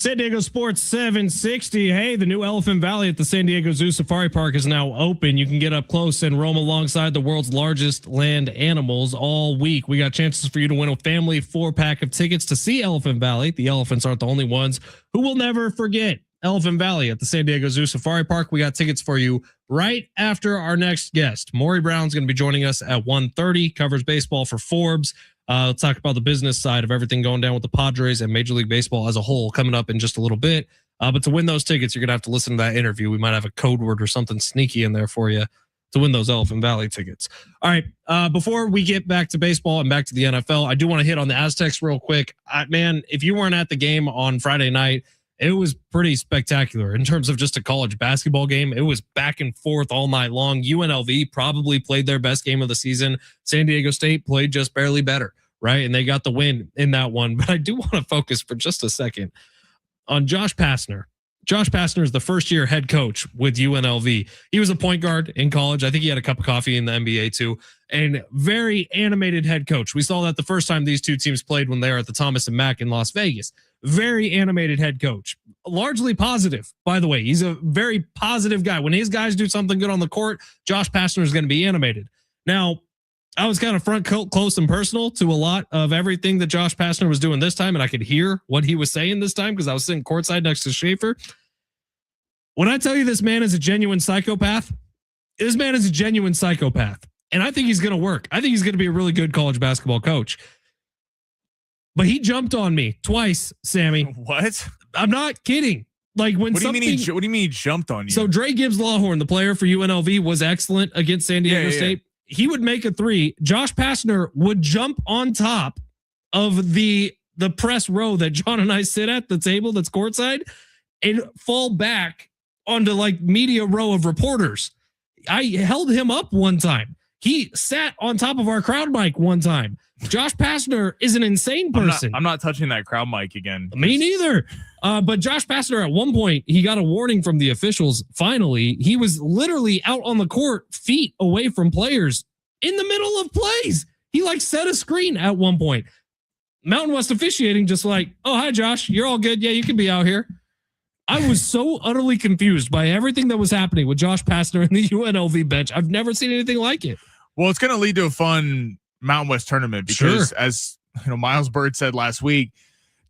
San Diego Sports 760. Hey, the new Elephant Valley at the San Diego Zoo Safari Park is now open. You can get up close and roam alongside the world's largest land animals all week. We got chances for you to win a family 4-pack of tickets to see Elephant Valley. The elephants aren't the only ones who will never forget Elephant Valley at the San Diego Zoo Safari Park. We got tickets for you right after our next guest. Maury Brown's going to be joining us at 1:30, covers baseball for Forbes. Let's talk about the business side of everything going down with the Padres and Major League Baseball as a whole coming up in just a little bit. But to win those tickets, you're going to have to listen to that interview. We might have a code word or something sneaky in there for you to win those Elephant Valley tickets. All right. Before we get back to baseball and back to the NFL, I do want to hit on the Aztecs real quick. Man, if you weren't at the game on Friday night, it was pretty spectacular in terms of just a college basketball game. It was back and forth all night long. UNLV probably played their best game of the season. San Diego State played just barely better, right? And they got the win in that one. But I do want to focus for just a second on Josh Pastner. Josh Pastner is the first-year head coach with UNLV. He was a point guard in college. I think he had a cup of coffee in the NBA too. And very animated head coach. We saw that the first time these two teams played when they were at the Thomas and Mack in Las Vegas. Very animated head coach. Largely positive, by the way. He's a very positive guy. When his guys do something good on the court, Josh Pastner is going to be animated. Now, I was kind of front close and personal to a lot of everything that Josh Pastner was doing this time, and I could hear what he was saying this time because I was sitting courtside next to Schaefer. When I tell you this man is a genuine psychopath, this man is a genuine psychopath, and I think he's going to work. I think he's going to be a really good college basketball coach. But he jumped on me twice, Sammy.
What?
I'm not kidding. Like when
what do you mean? What do you mean he jumped on you?
So Dre Gibbs Lawhorn, the player for UNLV, was excellent against San Diego State. Yeah. He would make a three. Josh Pastner would jump on top of the press row that John and I sit at, the table that's courtside, and fall back onto like media row of reporters. I held him up one time. He sat on top of our crowd mic one time. Josh Pastner is an insane person.
I'm not touching that crowd mic again.
Me neither. But Josh Pastner, at one point, he got a warning from the officials. Finally, he was literally out on the court, feet away from players in the middle of plays. He like set a screen at one point. Mountain West officiating just like, oh, hi, Josh. You're all good. Yeah, you can be out here. I was so utterly confused by everything that was happening with Josh Pastner and the UNLV bench. I've never seen anything like it.
Well, it's going to lead to a fun Mountain West tournament because as you know, Miles Bird said last week,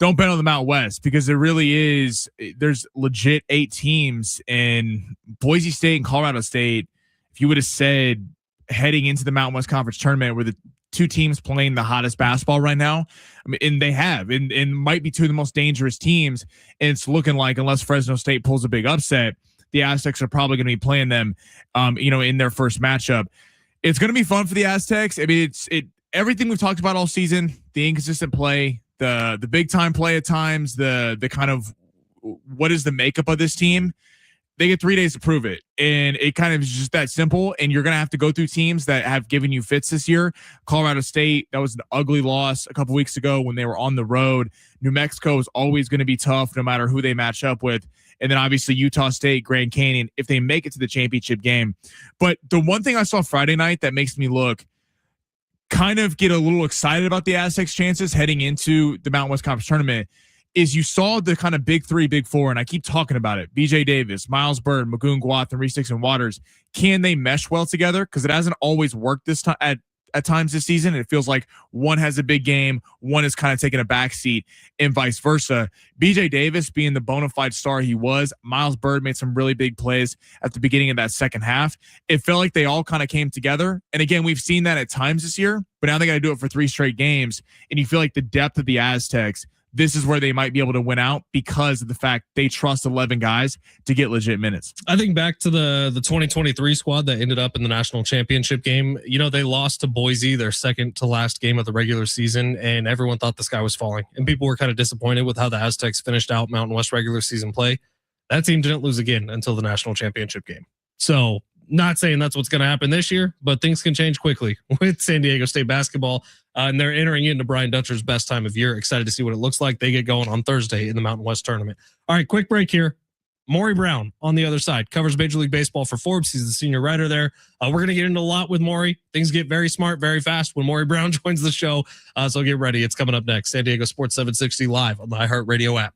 don't bet on the Mountain West because there really is, there's legit 8 teams in Boise State and Colorado State. If you would have said heading into the Mountain West Conference tournament where the 2 teams playing the hottest basketball right now, I mean, and they have, and might be 2 of the most dangerous teams. And it's looking like, unless Fresno State pulls a big upset, the Aztecs are probably going to be playing them, in their first matchup. It's going to be fun for the Aztecs. I mean, everything we've talked about all season, the inconsistent play, the big time play at times, the kind of what is the makeup of this team. They get 3 days to prove it. And it kind of is just that simple. And you're going to have to go through teams that have given you fits this year. Colorado State, that was an ugly loss a couple weeks ago when they were on the road. New Mexico is always going to be tough no matter who they match up with. And then obviously Utah State, Grand Canyon, if they make it to the championship game. But the one thing I saw Friday night that makes me kind of get a little excited about the Aztecs' chances heading into the Mountain West Conference tournament is you saw the kind of big 3, big 4, and I keep talking about it. BJ Davis, Miles Bird, Magoon Guath, and Reese Dixon Waters. Can they mesh well together? Because it hasn't always worked this time at times this season. It feels like one has a big game, one is kind of taking a backseat, and vice versa. BJ Davis being the bona fide star he was, Miles Bird made some really big plays at the beginning of that second half. It felt like they all kind of came together. And again, we've seen that at times this year, but now they got to do it for 3 straight games. And you feel like the depth of the Aztecs, this is where they might be able to win out because of the fact they trust 11 guys to get legit minutes.
I think back to the 2023 squad that ended up in the national championship game. You know, they lost to Boise, their second to last game of the regular season, and everyone thought the sky was falling. And people were kind of disappointed with how the Aztecs finished out Mountain West regular season play. That team didn't lose again until the national championship game. So not saying that's what's going to happen this year, but things can change quickly with San Diego State basketball. And they're entering into Brian Dutcher's best time of year. Excited to see what it looks like. They get going on Thursday in the Mountain West tournament. All right, quick break here. Maury Brown on the other side covers Major League Baseball for Forbes. He's the senior writer there. We're going to get into a lot with Maury. Things get very smart, very fast when Maury Brown joins the show. So get ready. It's coming up next. San Diego Sports 760 live on the iHeartRadio app.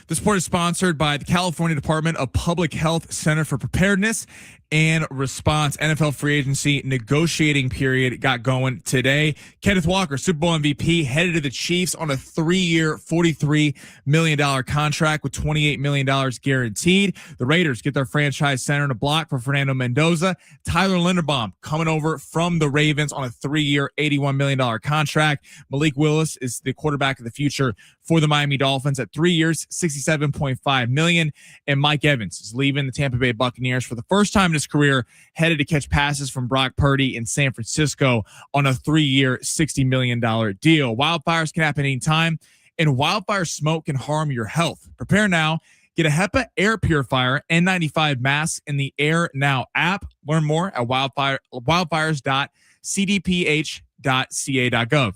The sport is sponsored by the California Department of Public Health Center for Preparedness and Response. NFL free agency negotiating period got going today. Kenneth Walker, Super Bowl MVP, headed to the Chiefs on a 3-year, $43 million contract with $28 million guaranteed. The Raiders get their franchise center in a block for Fernando Mendoza. Tyler Linderbaum coming over from the Ravens on a 3-year, $81 million contract. Malik Willis is the quarterback of the future for the Miami Dolphins at 3 years, $67.5 million. And Mike Evans is leaving the Tampa Bay Buccaneers for the first time in his career, headed to catch passes from Brock Purdy in San Francisco on a 3-year, $60 million deal. Wildfires can happen anytime, and wildfire smoke can harm your health. Prepare now. Get a HEPA air purifier, N95 mask in the Air Now app. Learn more at wildfires.cdph.ca.gov.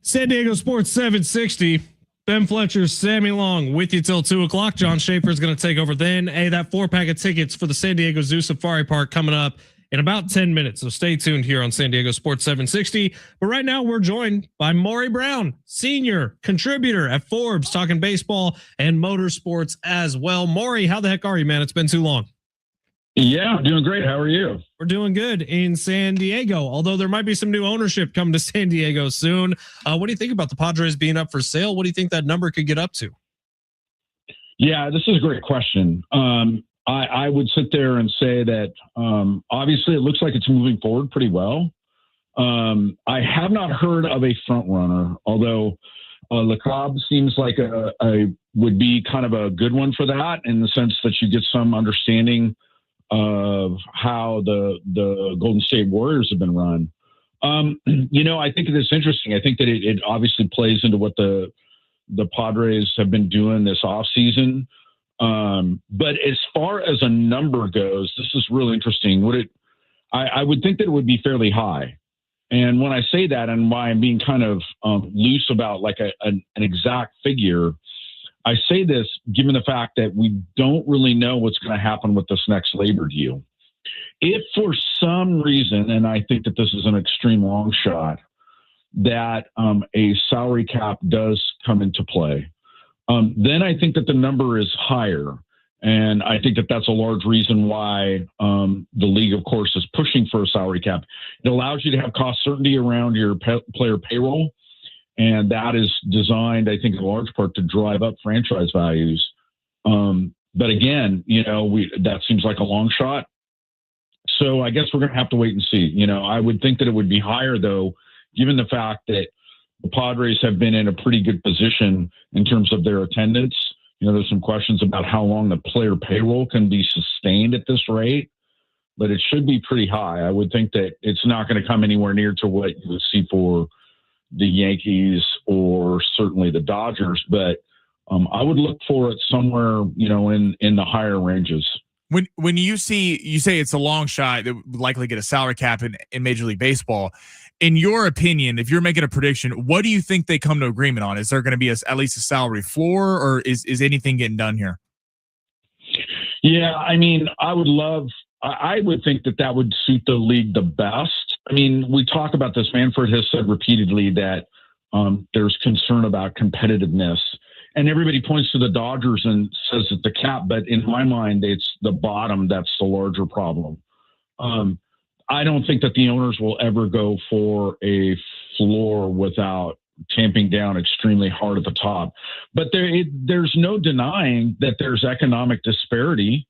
San Diego Sports 760. Ben Fletcher, Sammy Long with you till 2 o'clock. John Schaefer is going to take over then. Hey, that 4-pack of tickets for the San Diego Zoo Safari Park coming up in about 10 minutes. So stay tuned here on San Diego Sports 760. But right now we're joined by Maury Brown, senior contributor at Forbes, talking baseball and motorsports as well. Maury, how the heck are you, man? It's been too long.
Yeah, I'm doing great. How are you?
We're doing good in San Diego, although there might be some new ownership coming to San Diego soon. What do you think about the Padres being up for sale? What do you think that number could get up to?
Yeah, this is a great question. I would sit there and say that obviously it looks like it's moving forward pretty well. I have not heard of a front runner, although LeCobb seems like a would be kind of a good one for that, in the sense that you get some understanding of how the Golden State Warriors have been run. I think it's interesting. I think that it obviously plays into what the Padres have been doing this offseason. But as far as a number goes, this is really interesting. I would think that it would be fairly high. And when I say that, and why I'm being kind of loose about like an exact figure, I say this given the fact that we don't really know what's going to happen with this next labor deal. If for some reason, and I think that this is an extreme long shot, that a salary cap does come into play, then I think that the number is higher. And I think that that's a large reason why the league, of course, is pushing for a salary cap. It allows you to have cost certainty around your player payroll. And that is designed, I think, in large part to drive up franchise values. But again, that seems like a long shot. So I guess we're going to have to wait and see. I would think that it would be higher, though, given the fact that the Padres have been in a pretty good position in terms of their attendance. There's some questions about how long the player payroll can be sustained at this rate, but it should be pretty high. I would think that it's not going to come anywhere near to what you would see for the Yankees or certainly the Dodgers, but I would look for it somewhere, in the higher ranges.
When you say it's a long shot that would likely get a salary cap in Major League Baseball, in your opinion, if you're making a prediction, what do you think they come to agreement on? Is there going to be at least a salary floor, or is anything getting done here?
Yeah, I mean, I would think that would suit the league the best. I mean, we talk about this. Manfred has said repeatedly that there's concern about competitiveness, and everybody points to the Dodgers and says it's the cap. But in my mind, it's the bottom that's the larger problem. I don't think that the owners will ever go for a floor without tamping down extremely hard at the top. But there's no denying that there's economic disparity,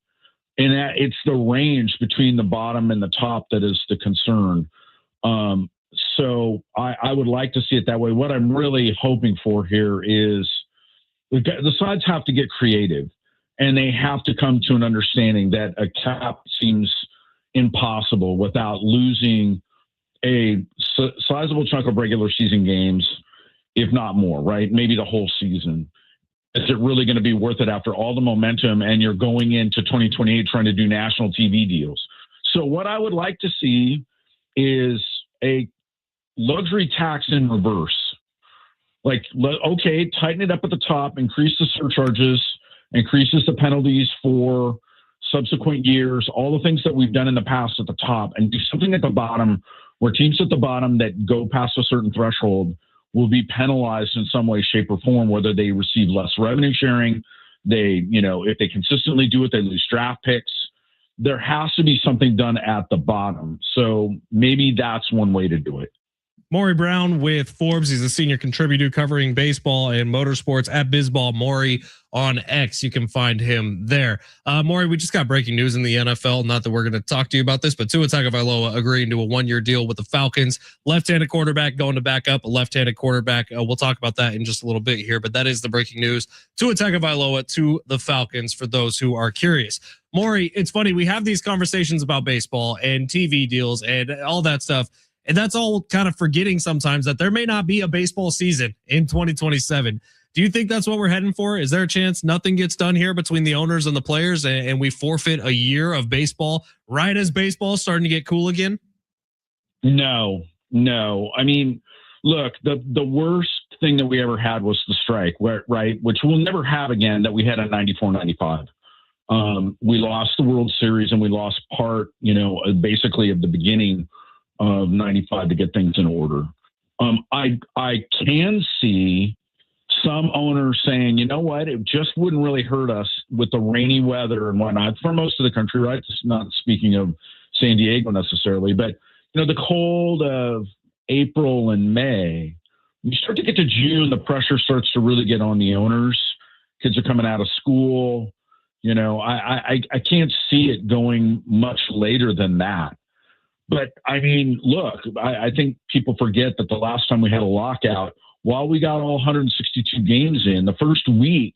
and that it's the range between the bottom and the top that is the concern. So I would like to see it that way. What I'm really hoping for here is the sides have to get creative, and they have to come to an understanding that a cap seems impossible without losing a sizable chunk of regular season games, if not more, right? Maybe the whole season. Is it really going to be worth it after all the momentum and you're going into 2028 trying to do national TV deals? So what I would like to see is a luxury tax in reverse. Like, okay, tighten it up at the top, increase the surcharges, increases the penalties for subsequent years, all the things that we've done in the past at the top, and do something at the bottom where teams at the bottom that go past a certain threshold will be penalized in some way, shape, or form, whether they receive less revenue sharing, if they consistently do it, they lose draft picks. There has to be something done at the bottom. So maybe that's one way to do it.
Maury Brown with Forbes. He's a senior contributor covering baseball and motorsports at Bizball Maury on X. You can find him there. Maury, we just got breaking news in the NFL. Not that we're going to talk to you about this, but Tua Tagovailoa agreeing to a 1-year deal with the Falcons. Left-handed quarterback going to back up a left-handed quarterback. We'll talk about that in just a little bit here, but that is the breaking news. Tua Tagovailoa to the Falcons for those who are curious. Maury, it's funny. We have these conversations about baseball and TV deals and all that stuff. And that's all kind of forgetting sometimes that there may not be a baseball season in 2027. Do you think that's what we're heading for? Is there a chance nothing gets done here between the owners and the players and we forfeit a year of baseball right as baseball is starting to get cool again?
No. I mean, look, the worst thing that we ever had was the strike, right? Which we'll never have again that we had in 94, 95. We lost the World Series and we lost part, basically of the beginning of 95 to get things in order. I can see some owners saying, you know what, it just wouldn't really hurt us with the rainy weather and whatnot for most of the country, right? Just not speaking of San Diego necessarily, but the cold of April and May, you start to get to June, the pressure starts to really get on the owners. Kids are coming out of school. I can't see it going much later than that. But I mean, look, I think people forget that the last time we had a lockout, while we got all 162 games in, the first week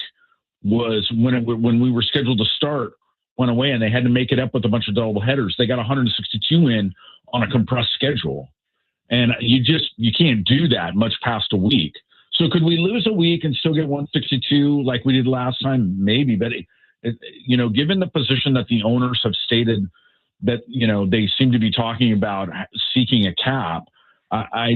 was when we were scheduled to start, went away, and they had to make it up with a bunch of double headers. They got 162 in on a compressed schedule, and you can't do that much past a week. So could we lose a week and still get 162 like we did last time? Maybe, but given the position that the owners have stated that, they seem to be talking about seeking a cap, I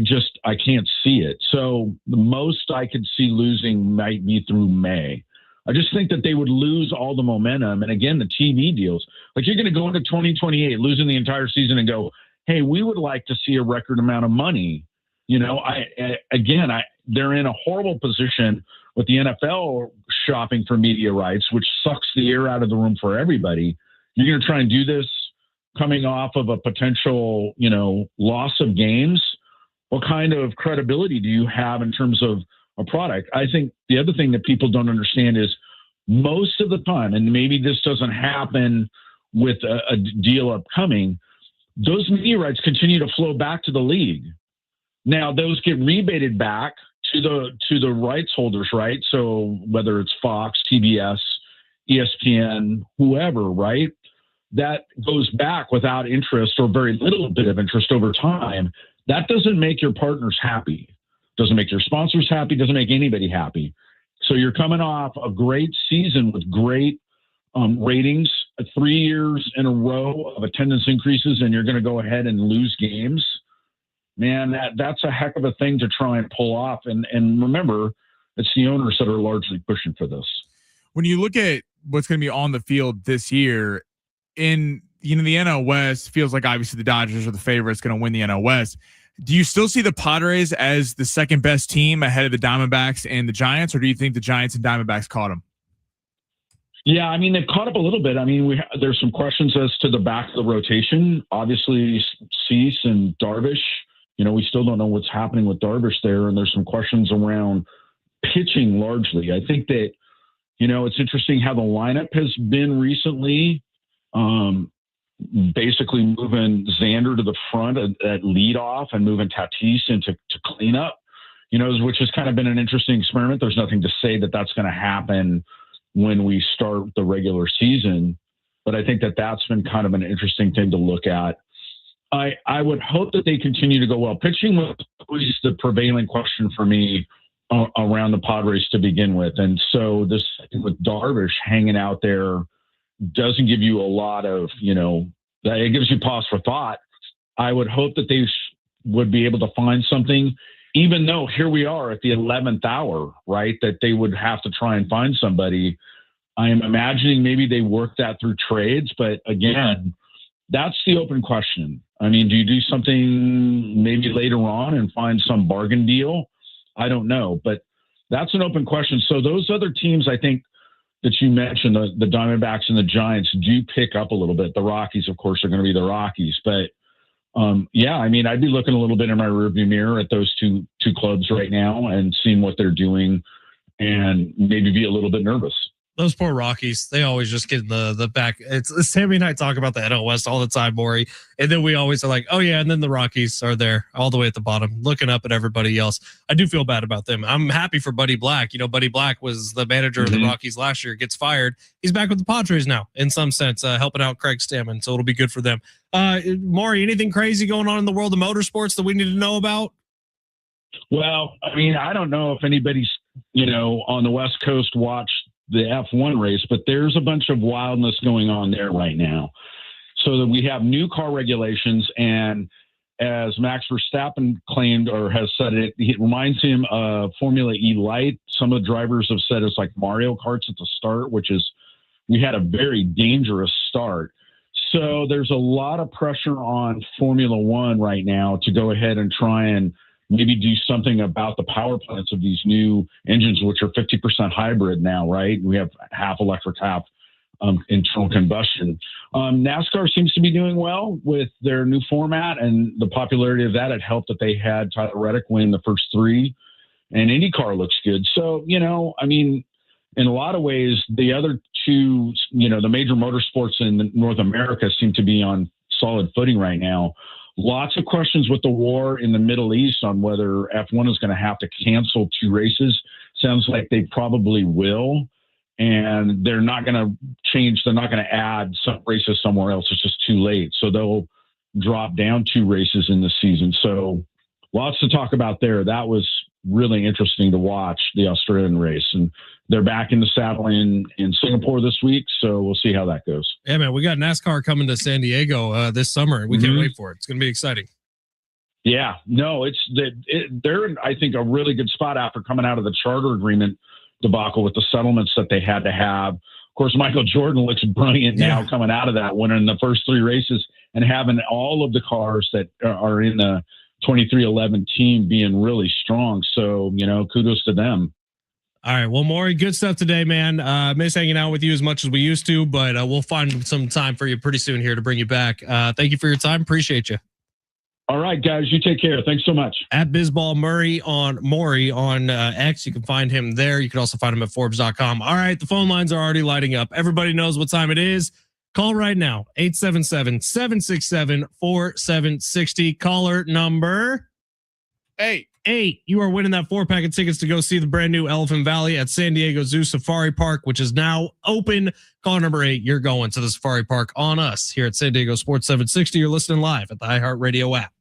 can't see it. So the most I could see losing might be through May. I just think that they would lose all the momentum. And again, the TV deals, like you're going to go into 2028, losing the entire season and go, hey, we would like to see a record amount of money. They're in a horrible position with the NFL shopping for media rights, which sucks the air out of the room for everybody. You're going to try and do this coming off of a potential, loss of games. What kind of credibility do you have in terms of a product? I think the other thing that people don't understand is most of the time, and maybe this doesn't happen with a deal upcoming, those media rights continue to flow back to the league. Now those get rebated back to the rights holders, right? So whether it's Fox, TBS, ESPN, whoever, right? That goes back without interest or very little bit of interest over time. That doesn't make your partners happy. Doesn't make your sponsors happy. Doesn't make anybody happy. So you're coming off a great season with great ratings, 3 years in a row of attendance increases, and you're going to go ahead and lose games. Man, that's a heck of a thing to try and pull off. And remember, it's the owners that are largely pushing for this.
When you look at what's going to be on the field this year, in the NL West, feels like obviously the Dodgers are the favorites going to win the NL West. Do you still see the Padres as the second best team ahead of the Diamondbacks and the Giants, or do you think the Giants and Diamondbacks caught them?
Yeah, I mean, they've caught up a little bit. I mean, there's some questions as to the back of the rotation. Obviously, Cease and Darvish, we still don't know what's happening with Darvish there, and there's some questions around pitching largely. I think that, it's interesting how the lineup has been recently. Basically moving Xander to the front at leadoff and moving Tatis into cleanup, which has kind of been an interesting experiment. There's nothing to say that that's going to happen when we start the regular season, but I think that that's been kind of an interesting thing to look at. I would hope that they continue to go well. Pitching was always the prevailing question for me around the Padres to begin with. And so this with Darvish hanging out there doesn't give you a lot of, it gives you pause for thought. I would hope that they would be able to find something, even though here we are at the 11th hour, right? That they would have to try and find somebody. I am imagining maybe they work that through trades, but again, that's the open question. I mean, do you do something maybe later on and find some bargain deal? I don't know, but that's an open question. So those other teams, I think, that you mentioned, the Diamondbacks and the Giants, do pick up a little bit. The Rockies, of course, are going to be the Rockies. But, yeah, I mean, I'd be looking a little bit in my rearview mirror at those two clubs right now and seeing what they're doing and maybe be a little bit nervous.
Those poor Rockies, they always just get the back. It's Sammy and I talk about the NL West all the time, Maury. And then we always are like, oh, yeah. And then the Rockies are there all the way at the bottom, looking up at everybody else. I do feel bad about them. I'm happy for Buddy Black. You know, Buddy Black was the manager of the Rockies last year, gets fired. He's back with the Padres now, in some sense, helping out Craig Stammen. So it'll be good for them. Maury, anything crazy going on in the world of motorsports that we need to know about?
Well, I mean, I don't know if anybody's, on the West Coast watched the F1 race, but there's a bunch of wildness going on there right now. So that we have new car regulations, and as Max Verstappen claimed or has said, it reminds him of Formula E Light. Some of the drivers have said it's like Mario Karts at the start, which is, we had a very dangerous start. So there's a lot of pressure on Formula One right now to go ahead and try and maybe do something about the power plants of these new engines, which are 50% hybrid now, right? We have half electric, half internal combustion. NASCAR seems to be doing well with their new format, and the popularity of that. It helped that they had Tyler Reddick win the first three, and IndyCar looks good. So, I mean, in a lot of ways, the other two, the major motorsports in North America seem to be on solid footing right now. Lots of questions with the war in the Middle East on whether F1 is going to have to cancel 2 races. Sounds like they probably will. And they're not going to change. They're not going to add some races somewhere else. It's just too late. So they'll drop down 2 races in the season. So lots to talk about there. That was really interesting to watch, the Australian race. And they're back in the saddle in Singapore this week. So we'll see how that goes.
Yeah, man, we got NASCAR coming to San Diego this summer. We can't wait for it. It's going to be exciting.
Yeah, no, they're in, I think, a really good spot after coming out of the charter agreement debacle with the settlements that they had to have. Of course, Michael Jordan looks brilliant now coming out of that, winning the first 3 races and having all of the cars that are in the 2311 team being really strong. So, kudos to them.
All right. Well, Maury, good stuff today, man. Miss hanging out with you as much as we used to, but we'll find some time for you pretty soon here to bring you back. Thank you for your time. Appreciate you.
All right, guys. You take care. Thanks so much.
At Bizball Maury on X. You can find him there. You can also find him at Forbes.com. All right. The phone lines are already lighting up. Everybody knows what time it is. Call right now. 877-767-4760. Caller number 8. You are winning that 4-pack of tickets to go see the brand new Elephant Valley at San Diego Zoo Safari Park, which is now open. Caller number 8. You're going to the Safari Park on us here at San Diego Sports 760. You're listening live at the iHeartRadio app.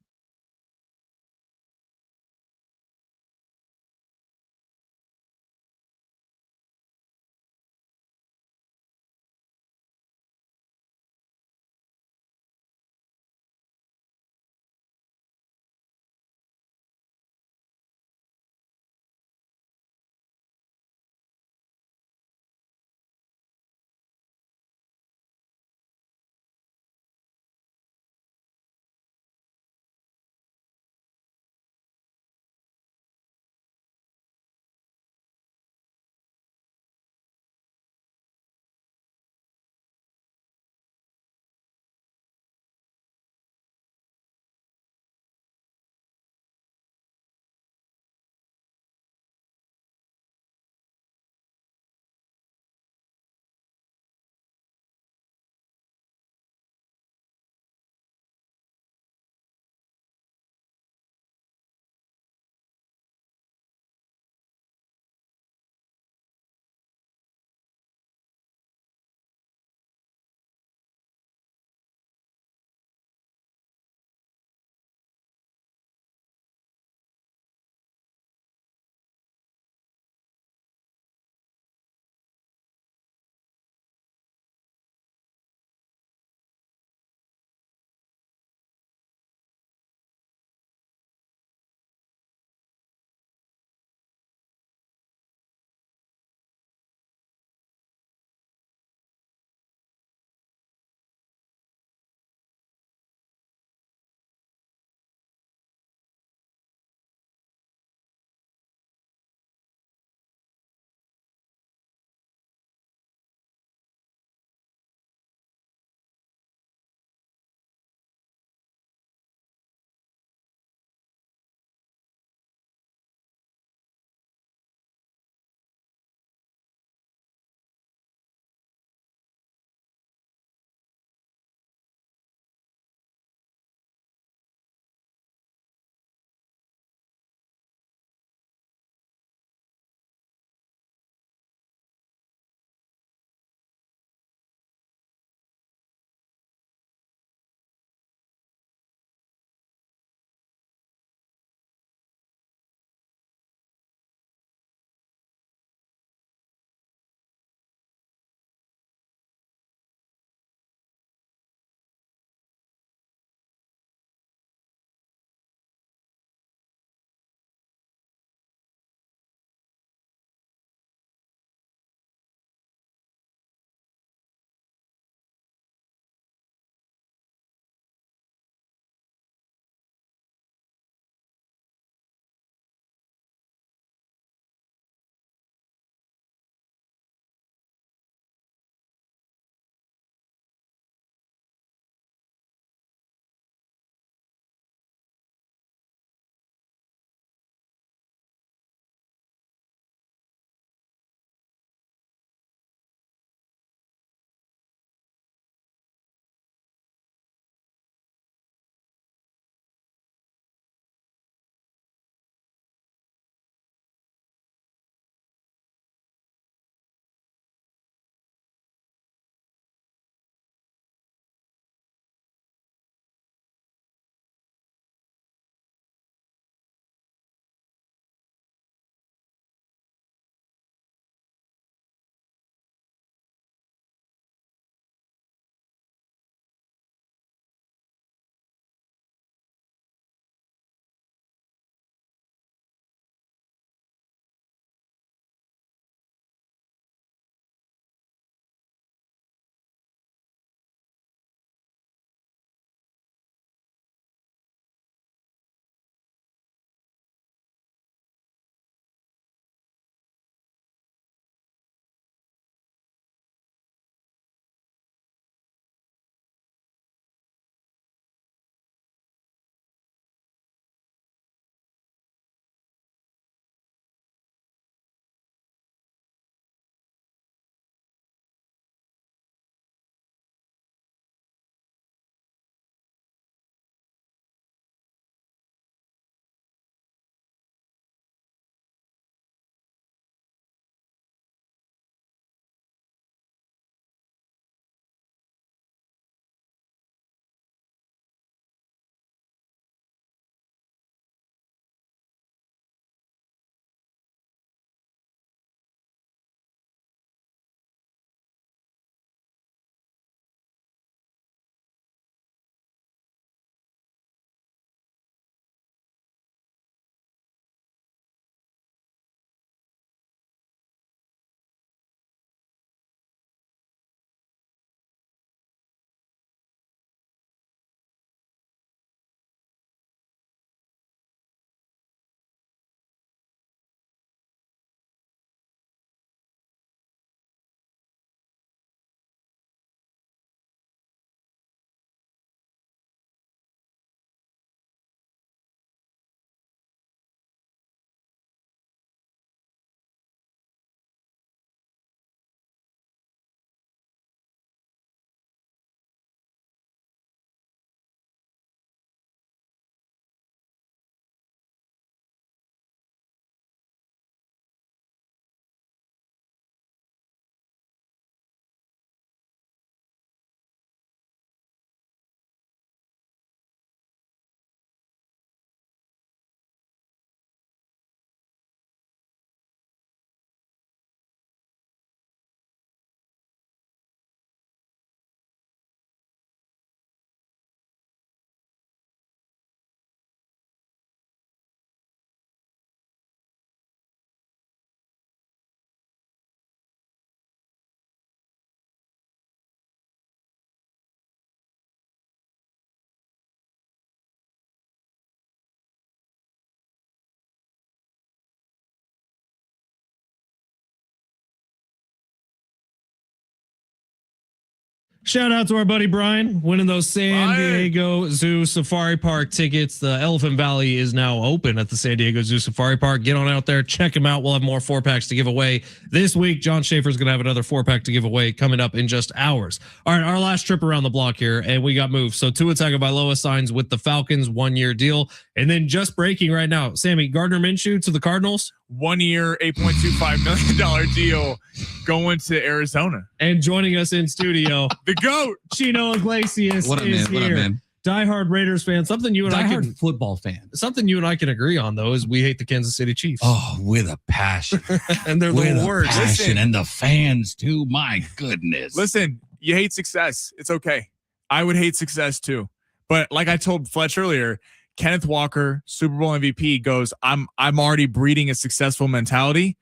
Shout out to our buddy Brian winning those San
Brian.
Diego Zoo Safari Park tickets. The Elephant Valley is now open at the San Diego Zoo Safari Park. Get on out there, check them out. We'll have more 4-packs to give away this week. John Schaefer is going to have another 4-pack to give away coming up in just hours. All right, our last trip around the block here, and we got moved. So Tua Tagovailoa signs with the Falcons, 1-year deal. And then just breaking right now, Sammy, Gardner Minshew to the Cardinals.
1 year, $8.25 million deal going to Arizona.
And joining us in studio,
The GOAT.
Chino Iglesias
What up,
is
man? What up,
here.
man?
Diehard Raiders fan. Something you and I can
Football fan.
something you and I can agree on though is we hate the Kansas City Chiefs.
Oh, with a passion.
And they're
With
the
a
worst.
passion.
Listen.
And the fans too. My goodness.
Listen, you hate success. It's okay. I would hate success too. But like I told Fletch earlier, Kenneth Walker, Super Bowl MVP, goes, I'm already breeding a successful mentality.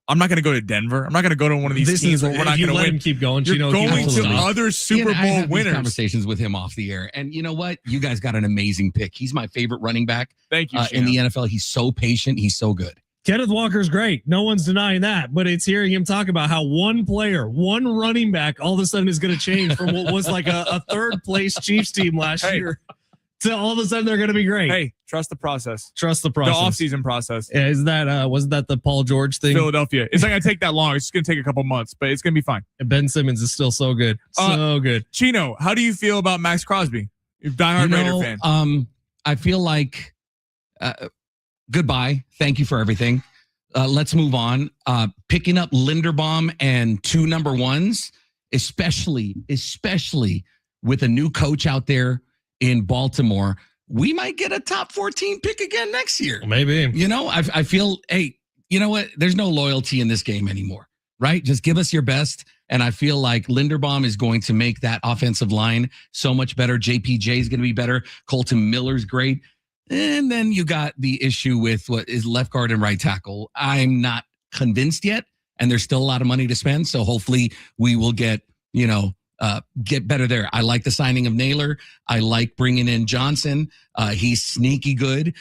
I'm not going to go to Denver. I'm not going to go to one of these teams where we're not going to win.
Him keep going.
You're
Chino,
going
keep
to
going.
other Super
I
Bowl
have these
winners.
conversations with him off the air. And you know what? You guys got an amazing pick. He's my favorite running back
Thank you,
in the
Chino.
NFL. He's so patient. He's so good.
Kenneth Walker's great. No one's denying that. But it's hearing him talk about how one player, one running back, all of a sudden is going to change from what was like a third place Chiefs team last year to all of a sudden they're going to be great.
Hey, trust the process.
Trust the
The
process.
offseason process.
Yeah, is that wasn't that the Paul George thing?
Philadelphia. It's not going to take that long. It's just going to take a couple months, but it's going to be fine.
Ben Simmons is still so good. So good.
Chino, how do you feel about Max Crosby? You're a diehard Raider fan.
I feel like goodbye. Thank you for everything. Let's move on. Picking up Linderbaum and 2 number ones, especially with a new coach out there in Baltimore, we might get a top 14 pick again next year.
Maybe.
You know, I feel, hey, you know what? There's no loyalty in this game anymore, right? Just give us your best. And I feel like Linderbaum is going to make that offensive line so much better. JPJ is going to be better. Colton Miller's great. And then you got the issue with what is left guard and right tackle. I'm not convinced yet, and there's still a lot of money to spend. So hopefully we will get better there. I like the signing of Naylor. I like bringing in Johnson. He's sneaky good.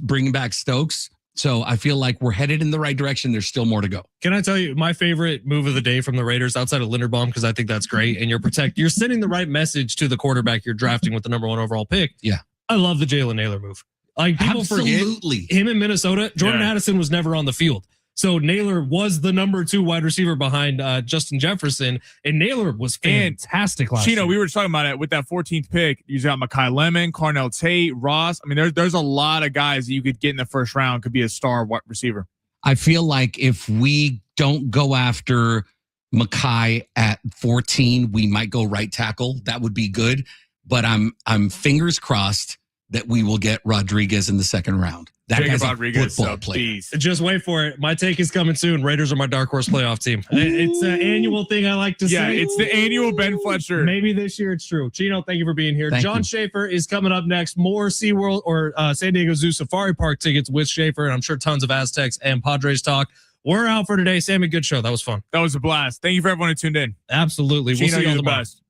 Bringing back Stokes. So I feel like we're headed in the right direction. There's still more to go.
Can I tell you my favorite move of the day from the Raiders outside of Linderbaum? Because I think that's great. And you're sending the right message to the quarterback you're drafting with the number 1 overall pick.
Yeah.
I love the Jalen Naylor move. Like people
Absolutely.
forget him in Minnesota. Jordan
Yeah.
Addison was never on the field. So Naylor was the number 2 wide receiver behind Justin Jefferson. And Naylor was fantastic last year.
Chino, we were talking about it with that 14th pick. You got Mekhi Lemon, Carnell Tate, Ross. I mean, there's a lot of guys that you could get in the first round, could be a star wide receiver.
I feel like if we don't go after Mekhi at 14, we might go right tackle. That would be good. But I'm fingers crossed that we will get Rodriguez in the second round. That
Jacob
guy's a
Rodriguez,
football player.
beast.
Just wait for it. My take is coming soon. Raiders are my dark horse playoff team. It's an annual thing I like to
Yeah,
say.
it's the annual Ben Fletcher.
Maybe this year it's true. Chino, thank you for being here.
Thank
John
you.
Schaefer is coming up next. More SeaWorld or San Diego Zoo Safari Park tickets with Schaefer, and I'm sure tons of Aztecs and Padres talk. We're out for today. Sammy, good show. That was fun.
That was a blast. Thank you for everyone who tuned in.
Absolutely. We'll
Chino,
see you
you're
all
the
tomorrow.
best.